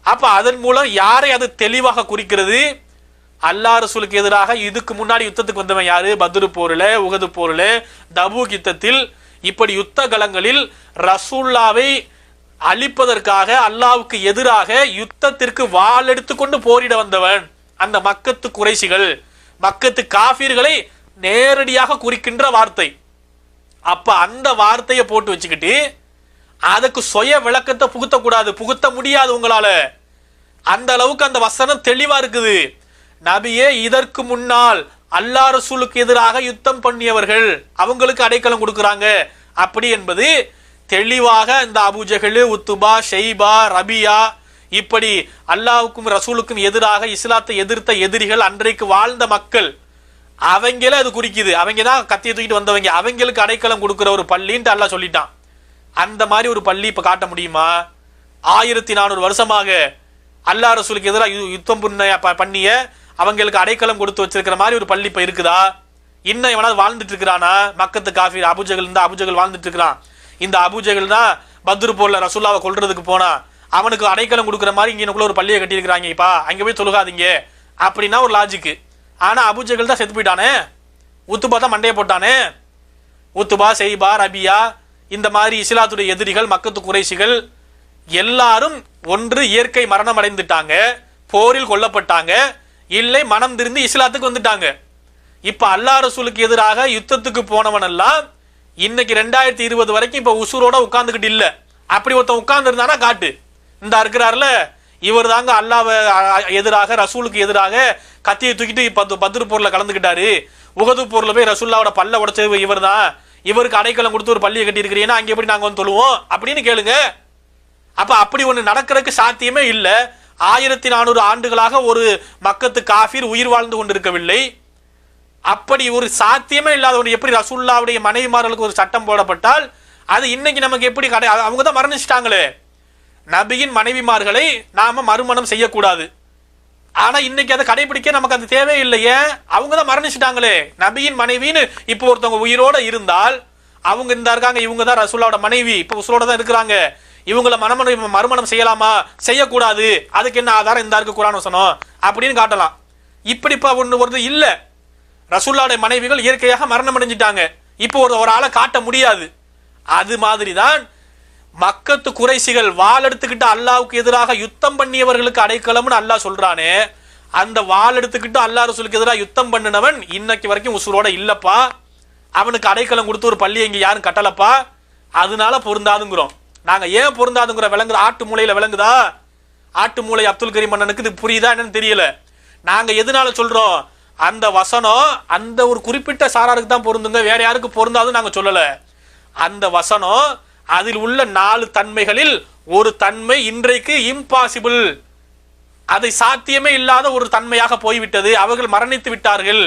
அப்ப அதன் மூலம் யாரை அது தெளிவாக குறிக்கிறது? அல்லாஹ் ரசூலுக்கு எதிராக இதுக்கு முன்னாடி யுத்தத்துக்கு வந்தவன் யாரு? பத்ரு போர்ல, உகது போர்ல, தபூக் யுத்தத்தில், இப்படி யுத்த களங்களில் ரசூல்லாவை அழிப்பதற்காக அல்லாஹ்வுக்கு எதிராக யுத்தத்திற்கு வாள் எடுத்துக்கொண்டு போரிட வந்தவன் அந்த மக்கத்து குறைசிகள், மக்கத்து காஃபிர்களை நேரடியாக குறிக்கின்ற வார்த்தை. அப்ப அந்த வார்த்தையை போட்டு வச்சுக்கிட்டு அதுக்கு சுய விளக்கத்தை புகுத்தக்கூடாது, புகுத்த முடியாது உங்களால. அந்த அளவுக்கு அந்த வசனம் தெளிவா இருக்குது. நபியே இதற்கு முன்னால் அல்லாஹ் ரசூலுக்கு எதிராக யுத்தம் பண்ணியவர்கள் அவங்களுக்கு அடைக்கலம் கொடுக்கறாங்க அப்படி என்பது தெளிவாக இந்த அபூஜஹல், உத்துபா, ஷைபா, ரபியா, இப்படி அல்லாஹ்வுக்கும் ரசூலுக்கும் எதிராக இஸ்லாத்தை எதிர்த்த எதிரிகள், அன்றைக்கு வாழ்ந்த மக்கள், அவங்கள அது குறிக்குது. அவங்க தான் கத்தியை தூக்கிட்டு வந்தவங்க, அவங்களுக்கு அடைக்கலம் கொடுக்கிற ஒரு பள்ளின்ட்டு அல்லாஹ் சொல்லிட்டான். அந்த மாதிரி ஒரு பள்ளி இப்ப காட்ட முடியுமா? 1400 வருஷமாக அல்லாஹ் ரசூலுக்கு எதிராக யுத்தம் பண்ணிய அவங்களுக்கு அடைக்கலம் கொடுத்து வச்சிருக்கிற மாதிரி ஒரு பள்ளி இப்ப இருக்குதா? இன்னும் எவனாவது வாழ்ந்துட்டு இருக்கிறானா? மக்கத்து காஃபிர் அபூஜஹல் இருந்தா அபூஜஹல் வாழ்ந்துட்டு இருக்கிறான். இந்த அபூஜஹல் தான் பத்ரு போர்ல ரசூல்லாவை கொல்றதுக்கு போனா அவனுக்கு அடைக்கலம் கொடுக்குற மாதிரி இங்கனுக்குள்ள ஒரு பள்ளியை கட்டியிருக்கிறாங்க, இப்பா அங்க போய் தொழுகாதீங்க அப்படின்னா ஒரு லாஜிக்கு. ஆனா அபூஜஹல் தான் செத்து போயிட்டானே, உத்துபா தான் மண்டையை போட்டானே. உத்துபா, ஷைபா, ரபியா, இந்த மாதிரி இஸ்லாத்துடைய எதிரிகள், மக்கத்து குறைசிகள் எல்லாரும் ஒன்று இயற்கை மரணம் அடைந்துட்டாங்க, போரில் கொல்லப்பட்டாங்க, இல்லை மனம் திருந்து இஸ்லாத்துக்கு வந்துட்டாங்க. இப்ப அல்லாஹ் ரசூலுக்கு எதிராக யுத்தத்துக்கு போனவன் எல்லாம் இன்னைக்கு 2020 வரைக்கும் இப்ப உசுரோட உட்கார்ந்துகிட்டு இல்ல. அப்படி ஒருத்தன் உட்கார்ந்து இருந்தானா காட்டு. இந்த இருக்கிறார்ல, இவர் தாங்க அல்லாஹ்வை எதிராக ரசூலுக்கு எதிராக கத்தியை தூக்கிட்டு பத்ரு போர்ல கலந்துக்கிட்டாரு, உகது போர்ல போய் ரசூல்லாவோட பல்ல உடைச்சது இவர் தான், இவருக்கு அடைக்கலம் கொடுத்து ஒரு பள்ளியை கட்டி இருக்கிறீங்கன்னா அங்க எப்படி நாங்க தொழுவோம் அப்படின்னு கேளுங்க. அப்ப அப்படி ஒண்ணு நடக்கிறதுக்கு சாத்தியமே இல்ல. 1400 ஆண்டுகளாக ஒரு மக்கத்து காஃபிர் உயிர் வாழ்ந்து கொண்டிருக்கவில்லை. அப்படி ஒரு சாத்தியமே இல்லாதவன் எப்படி ரசூலுல்லாவுடைய மனைவிமார்களுக்கு ஒரு சட்டம் போடப்பட்டால் அது இன்னைக்கு நமக்கு எப்படி அவங்க தான் மரணிச்சிட்டாங்களே. நபியின் மனைவிமார்களை நாம மறுமணம் செய்யக்கூடாது. ஆனா இன்னைக்கு அதை கடைபிடிக்க நமக்கு அது தேவையில்லையே, அவங்க தான் மரணிச்சிட்டாங்களே. நபியின் மனைவின்னு இப்போ ஒருத்தவங்க உயிரோட இருந்தால் அவங்க இந்த இருக்காங்க, இவங்க தான் ரசூலுல்லாவோட மனைவி, இப்போ உசுரோட தான் இருக்கிறாங்க, இவங்கள மறுமணம் செய்யலாமா செய்யக்கூடாது, அதுக்கு என்ன ஆதாரம் இந்த இருக்கு குர்ஆன் வசனம் அப்படின்னு காட்டலாம். இப்படி இப்ப ஒன்று இல்ல, ரசூலுல்லாஹ்வுடைய மனைவிகள் இயற்கையாக மரணம் அடைஞ்சிட்டாங்க, இப்போ ஒரு ஆளை காட்ட முடியாது. அது மாதிரிதான் மக்கத்து குறைசிகள் வாள் எடுத்துக்கிட்டு அல்லாஹ்வுக்கு எதிராக யுத்தம் பண்ணியவர்களுக்கு அடைக்கலம்னு அல்லாஹ் சொல்றானே, அந்த வாள் எடுத்துக்கிட்டு அல்லாஹ் ரசூலுக்கு எதிராக யுத்தம் பண்ணினவன் இன்னைக்கு வரைக்கும் உசுரோட இல்லப்பா, அவனுக்கு அடைக்கலம் கொடுத்து ஒரு பள்ளியை இங்க யாரும் கட்டலப்பா, அதனால பொருந்தாதுங்கிறோம். நாங்க ஏன் பொருந்தாதுங்கிற விளங்குது? ஆட்டு மூளையில விளங்குதா? ஆட்டு மூளை அப்துல் கரீம் அண்ணனுக்கு இது புரியுதா என்னன்னு தெரியல. நாங்க எதனால சொல்றோம், அந்த வசனம் அந்த ஒரு குறிப்பிட்ட சாராருக்கு தான் பொருந்துங்க, வேற யாருக்கு பொருந்தாதுன்னு நாங்க சொல்லல. அந்த வசனம் அதில் உள்ள 4 தன்மைகளில் ஒரு தன்மை இன்றைக்கு இம்பாசிபிள், அதை சாத்தியமே இல்லாத ஒரு தன்மையாக போய்விட்டது. அவர்கள் மரணித்து விட்டார்கள்.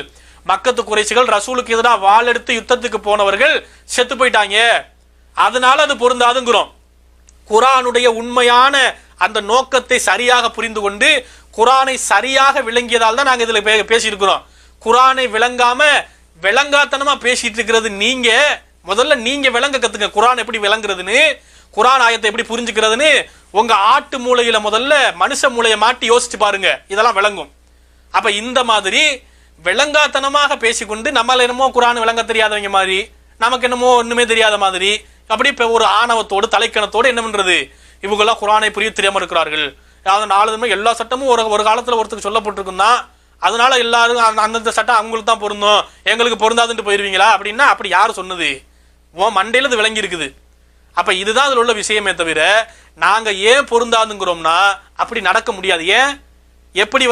மக்கத்து குறைசிகள் ரசூலுக்கு எதிராக வாள் எடுத்து யுத்தத்துக்கு போனவர்கள் செத்து போயிட்டாங்க, அதனால அது பொருந்தாதுங்கிறோம். குர்ஆனுடைய உண்மையான அந்த நோக்கத்தை சரியாக புரிந்து கொண்டு குர்ஆனை சரியாக விளங்கியதால் தான் நாங்கள் இதில் பேசியிருக்கிறோம். குர்ஆனை விளங்காம விளங்காத்தனமா பேசிட்டு இருக்கிறது நீங்க. முதல்ல நீங்க விளங்க கத்துங்க, குர்ஆன் எப்படி விளங்குறதுன்னு, குர்ஆன் ஆயத்தை எப்படி புரிஞ்சுக்கிறதுன்னு. உங்க ஆட்டு மூளையில முதல்ல மனுஷ மூளையை மாட்டி யோசிச்சு பாருங்க, இதெல்லாம் விளங்கும். அப்ப இந்த மாதிரி விளங்காத்தனமாக பேசிக்கொண்டு நம்மள என்னமோ குர்ஆன் விளங்க தெரியாதவங்க மாதிரி, நமக்கு என்னமோ ஒண்ணுமே தெரியாத மாதிரி, அப்படி இப்ப ஒரு ஆணவத்தோடு தலைக்கணத்தோடு என்ன பண்றது, இவங்கெல்லாம் குர்ஆனை புரிய தெரியாம இருக்கிறார்கள். அதாவது 4 எல்லா சட்டமும் ஒரு காலத்துல ஒருத்தருக்கு சொல்லப்பட்டிருக்கும் தான், அதனால எல்லாரும் அந்தந்த சட்டம் அவங்களுக்கு தான் பொருந்தும், எங்களுக்கு பொருந்தாதுன்னு போயிருவீங்களா அப்படின்னா அப்படி யாரு சொன்னது? உன் மண்டையில இது விளங்கி இருக்குது. அப்ப இதுதான் அதுல உள்ள விஷயமே தவிர நாங்க ஏன் பொருந்தாதுங்கிறோம்னா அப்படி நடக்க முடியாது. ஏன், எப்படி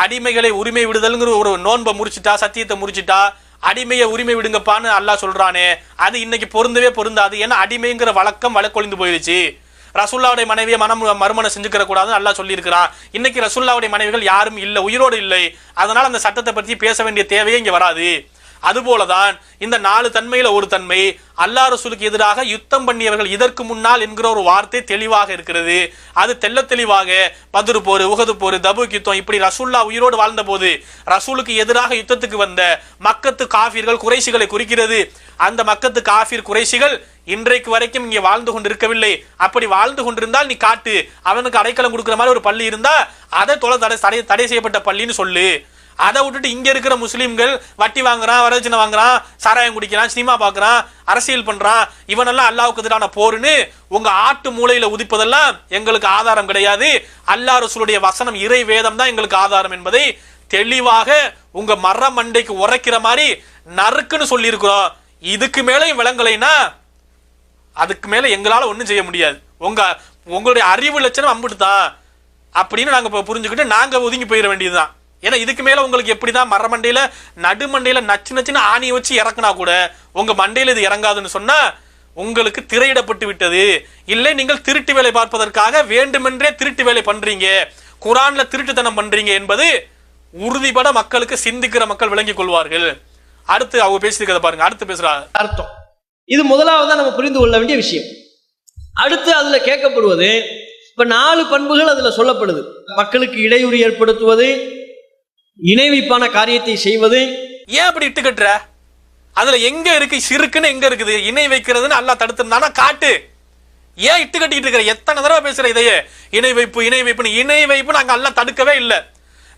அடிமைகளை உரிமை விடுதல்ங்கிற ஒரு நோன்பை முறிச்சிட்டா, சத்தியத்தை முறிச்சிட்டா, அடிமையை உரிமை விடுங்கப்பான்னு அல்லாஹ் சொல்றானே, அது இன்னைக்கு பொருந்தவே பொருந்தாது. ஏன்னா அடிமைங்கிற வழக்கம் வழக்கொழிந்து போயிருச்சு. ரசூல்லாவுடைய மனைவியை மறுமணம் செஞ்சுக்கிற கூடாதுன்னு அல்லாஹ் சொல்லியிருக்கிறான். இன்னைக்கு ரசூல்லாவுடைய மனைவிகள் யாரும் இல்லை, உயிரோடு இல்லை. அதனால அந்த சட்டத்தை பற்றி பேச வேண்டிய தேவையே இங்க வராது. அதுபோலதான் இந்த 4 தன்மையில ஒரு தன்மை அல்லாஹ் ரசூலுக்கு எதிராக யுத்தம் பண்ணியவர்கள் இதற்கு முன்னால் என்கிற ஒரு வார்த்தை தெளிவாக இருக்கிறது. அது தெல்ல தெளிவாக பத்ரு போர், உஹது போர், தபூக் யுத்தம், இப்படி ரசூல்லா உயிரோடு வாழ்ந்த போது ரசூலுக்கு எதிராக யுத்தத்துக்கு வந்த மக்கத்து காஃபிர்கள் குறைஷிகளை குறிக்கிறது. அந்த மக்கத்து காஃபிர் குறைஷிகள் இன்றைக்கு வரைக்கும் இங்கே வாழ்ந்து கொண்டு இருக்கவில்லை. அப்படி வாழ்ந்து கொண்டிருந்தால் நீ காட்டு, அவனுக்கு அடைக்கலம் கொடுக்கிற மாதிரி ஒரு பள்ளி இருந்தா அதை தடை செய்யப்பட்ட பள்ளின்னு சொல்லு. அதை விட்டுட்டு இங்க இருக்கிற முஸ்லீம்கள் வட்டி வாங்குறான், வரதட்சணை வாங்குறான், சாராயம் குடிக்கிறான், சினிமா பாக்குறான், அரசியல் பண்றான், இவனெல்லாம் அல்லாஹ்வுக்கு எதிரான போருன்னு உங்க ஆட்டு மூளையில உதிப்பதெல்லாம் எங்களுக்கு ஆதாரம் கிடையாது. அல்லாஹ் ரசூலுடைய வசனம் இறை வேதம் தான் எங்களுக்கு ஆதாரம் என்பதை தெளிவாக உங்க மர மண்டைக்கு உரைக்கிற மாதிரி நறுக்குன்னு சொல்லி இருக்கிறோம். இதுக்கு மேலே விளங்கலைன்னா அதுக்கு மேல எங்களால ஒண்ணும் செய்ய முடியாது. உங்களுடைய அறிவு லட்சணம் அம்பிட்டு தான் அப்படின்னு நாங்க புரிஞ்சுக்கிட்டு நாங்க ஒதுங்கி போயிட வேண்டியதுதான். ஏன்னா இதுக்கு மேல உங்களுக்கு எப்படிதான் மரமண்டையில நடுமண்டையில நச்சுன்னு ஆணியை வச்சு இறக்குனா கூட உங்க மண்டையில இது இறங்காதுன்னு சொன்னா உங்களுக்கு திரையிடப்பட்டு விட்டது. இல்லை, நீங்கள் திருட்டு வேலை பார்ப்பதற்காக வேண்டுமென்றே திருட்டு வேலை பண்றீங்க, குர்ஆன்ல திருட்டுத்தனம் பண்றீங்க என்பது உறுதிபட மக்களுக்கு சிந்திக்கிற மக்கள் விளங்கிக் கொள்வார்கள். அடுத்து அவங்க பேசியிருக்கிறத பாருங்க, அடுத்து பேசுறாங்க அர்த்தம். இது முதலாவதா நம்ம புரிந்து கொள்ள வேண்டிய விஷயம். அடுத்து அதுல கேட்கப்படுவது, இப்ப 4 பண்புகள் அதுல சொல்லப்படுது. மக்களுக்கு இடையூறு ஏற்படுத்துவது, இணை வைப்பான காரியத்தை செய்வது. ஏன் அப்படி இட்டு கட்டுற? அதுல எங்க இருக்கு சிறுக்குன்னு, எங்க இருக்குது இணை வைக்கிறதுன்னு அல்லாஹ் தடுத்திருந்தானா காட்டு. ஏன் இட்டு கட்டிட்டு இருக்கிற? எத்தனை தடவை பேசுற இதையே, இணை வைப்பு இணை வைப்புன்னு. இணை வைப்பு நாங்க அல்லாஹ் தடுக்கவே இல்லை.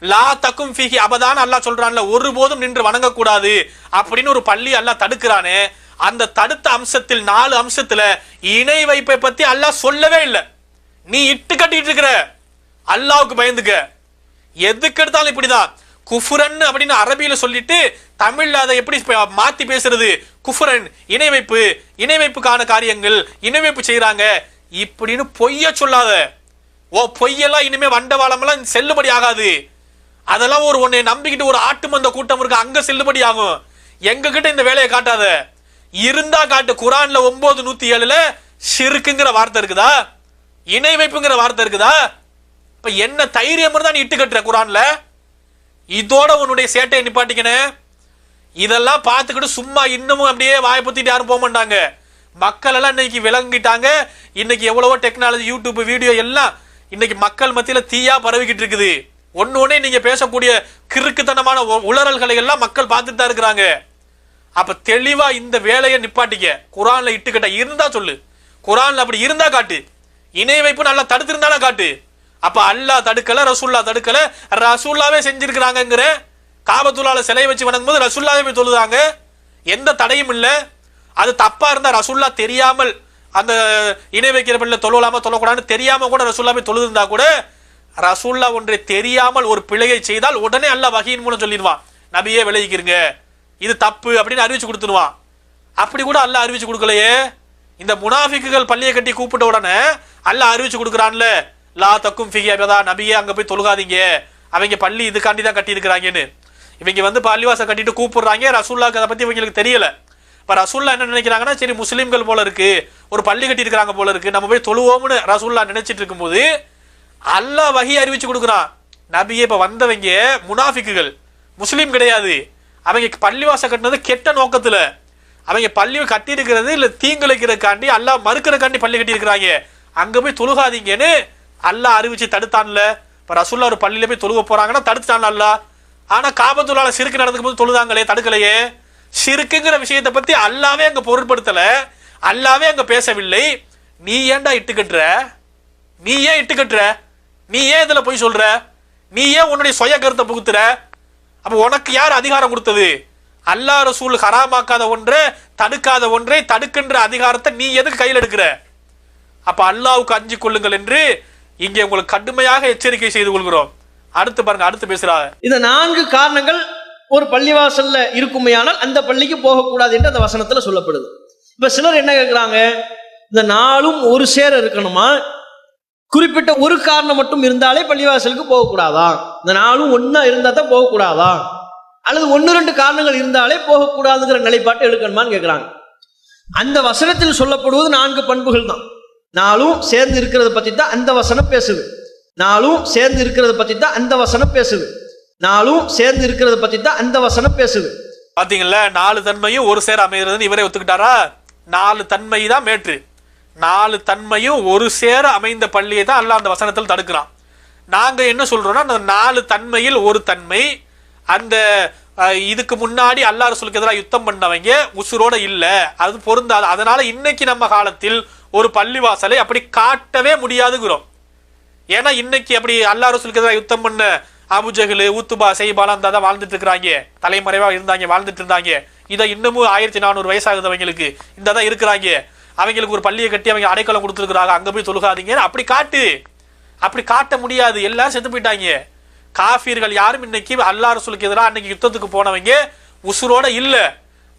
லா தக்கும் ஃபீஹி அபதான் அல்லாஹ் சொல்றான்ல, ஒருபோதும் நின்று வணங்கக்கூடாது அப்படின்னு ஒரு பள்ளி அல்லாஹ் தடுக்கிறானே. அந்த தடுத்த அம்சத்தில் 4 அம்சத்துல இணை வைப்பை பத்தி அல்லாஹ் சொல்லவே இல்லை. நீ இட்டு கட்டிட்டு இருக்கிற. அல்லாஹ்வுக்கு பயந்துக்க. எதுக்கு எடுத்தாலும் இப்படிதான் குஃபுரன் அப்படின்னு அரபியில சொல்லிட்டு தமிழ்ல அதை எப்படி மாத்தி பேசுறது, குஃபுரன் இணை வைப்பு, இணை வைப்புக்கான காரியங்கள், இணை வைப்பு செய்யறாங்க இப்படின்னு பொய்ய சொல்லாத. பொய்யெல்லாம் இனிமே வண்டவாளமெல்லாம் செல்லுபடி ஆகாது. அதெல்லாம் உன்னை நம்பிக்கிட்டு ஒரு ஆட்டு மந்த கூட்டம் இருக்கு, அங்க செல்லுபடி ஆகும். எங்க கிட்ட இந்த வேலையை காட்டாத. இருந்தா காட்டு. குர்ஆன்ல 9:107 ஷிர்க்குங்கிற வார்த்தை இருக்குதா, இணை வைப்புங்கிற வார்த்தை இருக்குதா? இப்ப என்ன தைரியம் இருந்தா நீ இட்டு கட்டுற குர்ஆன்ல? இதோட உன்னுடைய சேட்டையை நிப்பாட்டிக்கணும். இதெல்லாம் பார்த்துக்கிட்டு சும்மா இன்னமும் அப்படியே வாய் பத்திட்டு யாரும் போக மாட்டாங்க. மக்கள் எல்லாம் இன்னைக்கு விளங்கிட்டாங்க. இன்னைக்கு எவ்வளவோ டெக்னாலஜி, யூடியூப் வீடியோ எல்லாம் இன்னைக்கு மக்கள் மத்தியில தீயா பரவிக்கிட்டு இருக்குது. ஒன்னொன்னே நீங்க பேசக்கூடிய கிறுக்குத்தனமான உளறல்களை எல்லாம் மக்கள் பார்த்துட்டு தான் இருக்கிறாங்க. அப்ப தெளிவா இந்த வேலையை நிப்பாட்டிக்க. குர்ஆன்ல இட்டுக்கட்ட இருந்தா சொல்லு, குர்ஆன்ல அப்படி இருந்தா காட்டு. இணை வைப்பு நல்லா தடுத்திருந்தானா காட்டு. அப்ப அல்லாஹ் தடுக்கல, ரசூல்லா தடுக்கல, ரசூல்லாவே செஞ்சிருக்கிறாங்கிற. காபத்துல்லால சிலையை வச்சு வணங்கும் போது ரசூல்லாவே போய் தொழுதாங்க, எந்த தடையும் இல்லை. அது தப்பா இருந்தா ரசூல்லா தெரியாமல் அந்த இணை வைக்கிற பிள்ளை தொழலாம தொழக்கூடாதுன்னு தெரியாம கூட ரசூல்லா போய் தொழுதிருந்தா கூட, ரசூல்லா ஒன்றை தெரியாமல் ஒரு பிழையை செய்தால் உடனே அல்லாஹ் வஹீயின் மூலம் சொல்லிடுவான், நபியே விலகிக்கிறீங்க, இது தப்பு அப்படின்னு அறிவிச்சு கொடுத்துருவான். அப்படி கூட அல்லாஹ் அறிவிச்சு கொடுக்கலையே. இந்த முனாஃபிக்குகள் பள்ளியை கட்டி கூப்பிட்ட உடனே அல்லாஹ் அறிவிச்சு கொடுக்குறான்ல, லா தக்கும் ஃபிஹி அபதா, நபியே அங்க போய் தொழுகாதீங்க, அவங்க பள்ளி இதுக்காண்டி தான் கட்டி இருக்கிறாங்கன்னு. இவங்க வந்து பள்ளிவாசல் கட்டிட்டு கூப்பிடுறாங்க. ரசூலுல்லாஹ்க்கு அதை பத்தி இவங்களுக்கு தெரியல. இப்ப ரசூலுல்லாஹ் என்ன நினைக்கிறாங்கன்னா, சரி முஸ்லீம்கள் போல இருக்கு, ஒரு பள்ளி கட்டி இருக்கிறாங்க போல இருக்கு, நம்ம போய் தொழுவோம்னு ரசூலுல்லாஹ் நினைச்சிட்டு இருக்கும்போது அல்லாஹ் வஹி அறிவிச்சு கொடுக்குறான். நபியே இப்ப வந்தவங்க முனாஃபிக்குகள், முஸ்லீம் கிடையாது. அவங்க பள்ளிவாசல் கட்டினது கெட்ட நோக்கத்துல, அவங்க பள்ளி கட்டி இருக்கிறது இல்ல தீங்குலைக்கிறதுக்காண்டி, அல்லாஹ் மறுக்கிறதுக்காண்டி பள்ளி கட்டி இருக்கிறாங்க, அங்க போய் தொழுகாதீங்கன்னு அல்லாஹ் அறிவிச்சு தடுத்தான்ல. இப்ப ரசூலுல்லாஹ் ஒரு பள்ளியில போய் தொழுக போறாங்கன்னா தடுத்தான்ல அல்லாஹ். ஆனா காபத்துல்லாஹ்ல சிறுக்கு நடக்கும் போது தொழுதாங்களே, தடுக்கலையே. சிறுக்குங்கிற விஷயத்தை பத்தி அல்லாவே அங்க பொருட்படுத்தல, அல்லாவே அங்க பேசவில்லை. நீ ஏன்டா இட்டு கட்டுற? நீ ஏன் இட்டு கட்டுற? நீ ஏன் இதுல போய் சொல்ற? நீ ஏன் உன்னுடைய சுய கருத்தை புகுத்துற? அப்ப உனக்கு யார் அதிகாரம் கொடுத்தது? அல்லாஹ் ரசூல் ஹராமாக்காத ஒன்றை, தடுக்காத ஒன்றை தடுக்கின்ற அதிகாரத்தை நீ எதுக்கு கையில் எடுக்கிற? அப்ப அல்லாஹ்வுக்கு அஞ்சு கொள்ளுங்கள் என்று இங்கே உங்களுக்கு கடுமையாக எச்சரிக்கை செய்து கொள்கிறோம். அடுத்து பாருங்க, அடுத்து பேசுறாங்க. இந்த 4 காரணங்கள் ஒரு பள்ளிவாசல்ல இருக்குமையானால் அந்த பள்ளிக்கு போகக்கூடாது என்று அந்த வசனத்துல சொல்லப்படுது. இப்ப சிலர் என்ன கேட்கிறாங்க, இந்த 4ம் ஒரு சேர இருக்கணுமா, குறிப்பிட்ட ஒரு காரணம் மட்டும் இருந்தாலே பள்ளிவாசலுக்கு போகக்கூடாதா, இந்த 4ம் ஒன்னா இருந்தா தான் போகக்கூடாதா, அல்லது 1-2 காரணங்கள் இருந்தாலே போகக்கூடாதுங்கிற நிலைப்பாட்டை எடுக்கணுமான்னு கேட்கிறாங்க. அந்த வசனத்தில் சொல்லப்படுவது 4 பண்புகள் தான். 4ம் சேர்ந்து இருக்கிறத பத்தி தான் அந்த வசனம் பேசுது. 4ம் சேர்ந்து இருக்கிறத பத்தி தான் அந்த வசனம் பேசுது. 4ம் சேர்ந்து இருக்கிறத பத்தி தான் அந்த வசனம் பேசுது. பாத்தீங்களா, 4 தன்மையும் ஒரு சேர அமைகிறதுன்னு இவரே ஒத்துக்கிட்டாரா? 4 தன்மை தான் மேற்று. 4 தன்மையும் ஒரு சேர அமைந்த பள்ளியை தான் அல்லாஹ் அந்த வசனத்தில் தடுக்கிறான். நாங்க என்ன சொல்றோம்னா, அந்த 4 தன்மையில் ஒரு தன்மை, அந்த இதுக்கு முன்னாடி அல்லாஹ் ரசூலுக்கு எதிராக யுத்தம் பண்ணவங்க உசுரோட இல்ல, அது பொருந்தாது. அதனால இன்னைக்கு நம்ம காலத்தில் ஒரு பள்ளிவாசலை அப்படி காட்டவே முடியாதுங்கிறோம். ஏன்னா இன்னைக்கு அப்படி அல்லாஹ் ரசூலுக்கு எதிராக யுத்தம் பண்ண அபுஜஹல், ஊத்துபா, செய்பாலா தான் வாழ்ந்துட்டு இருக்கிறாங்க, தலைமறைவா இருந்தாங்க, வாழ்ந்துட்டு இருந்தாங்க. இதை இன்னமும் 1400 வயசாகுது அவங்களுக்கு, இந்த தான் இருக்கிறாங்க. அவங்களுக்கு ஒரு பள்ளியை கட்டி அவங்க அடைக்கலம் கொடுத்துருக்குறாங்க, அங்க போய் தொழுகாதீங்க அப்படி காட்டு. அப்படி காட்ட முடியாது, எல்லாரும் செத்து போயிட்டாங்க. காஃபிர்கள் யாரும் இன்னைக்கு அல்லாஹ் ரசூலுக்கு எதிராக அன்னைக்கு யுத்தத்துக்கு போனவங்க உசுரோட இல்ல.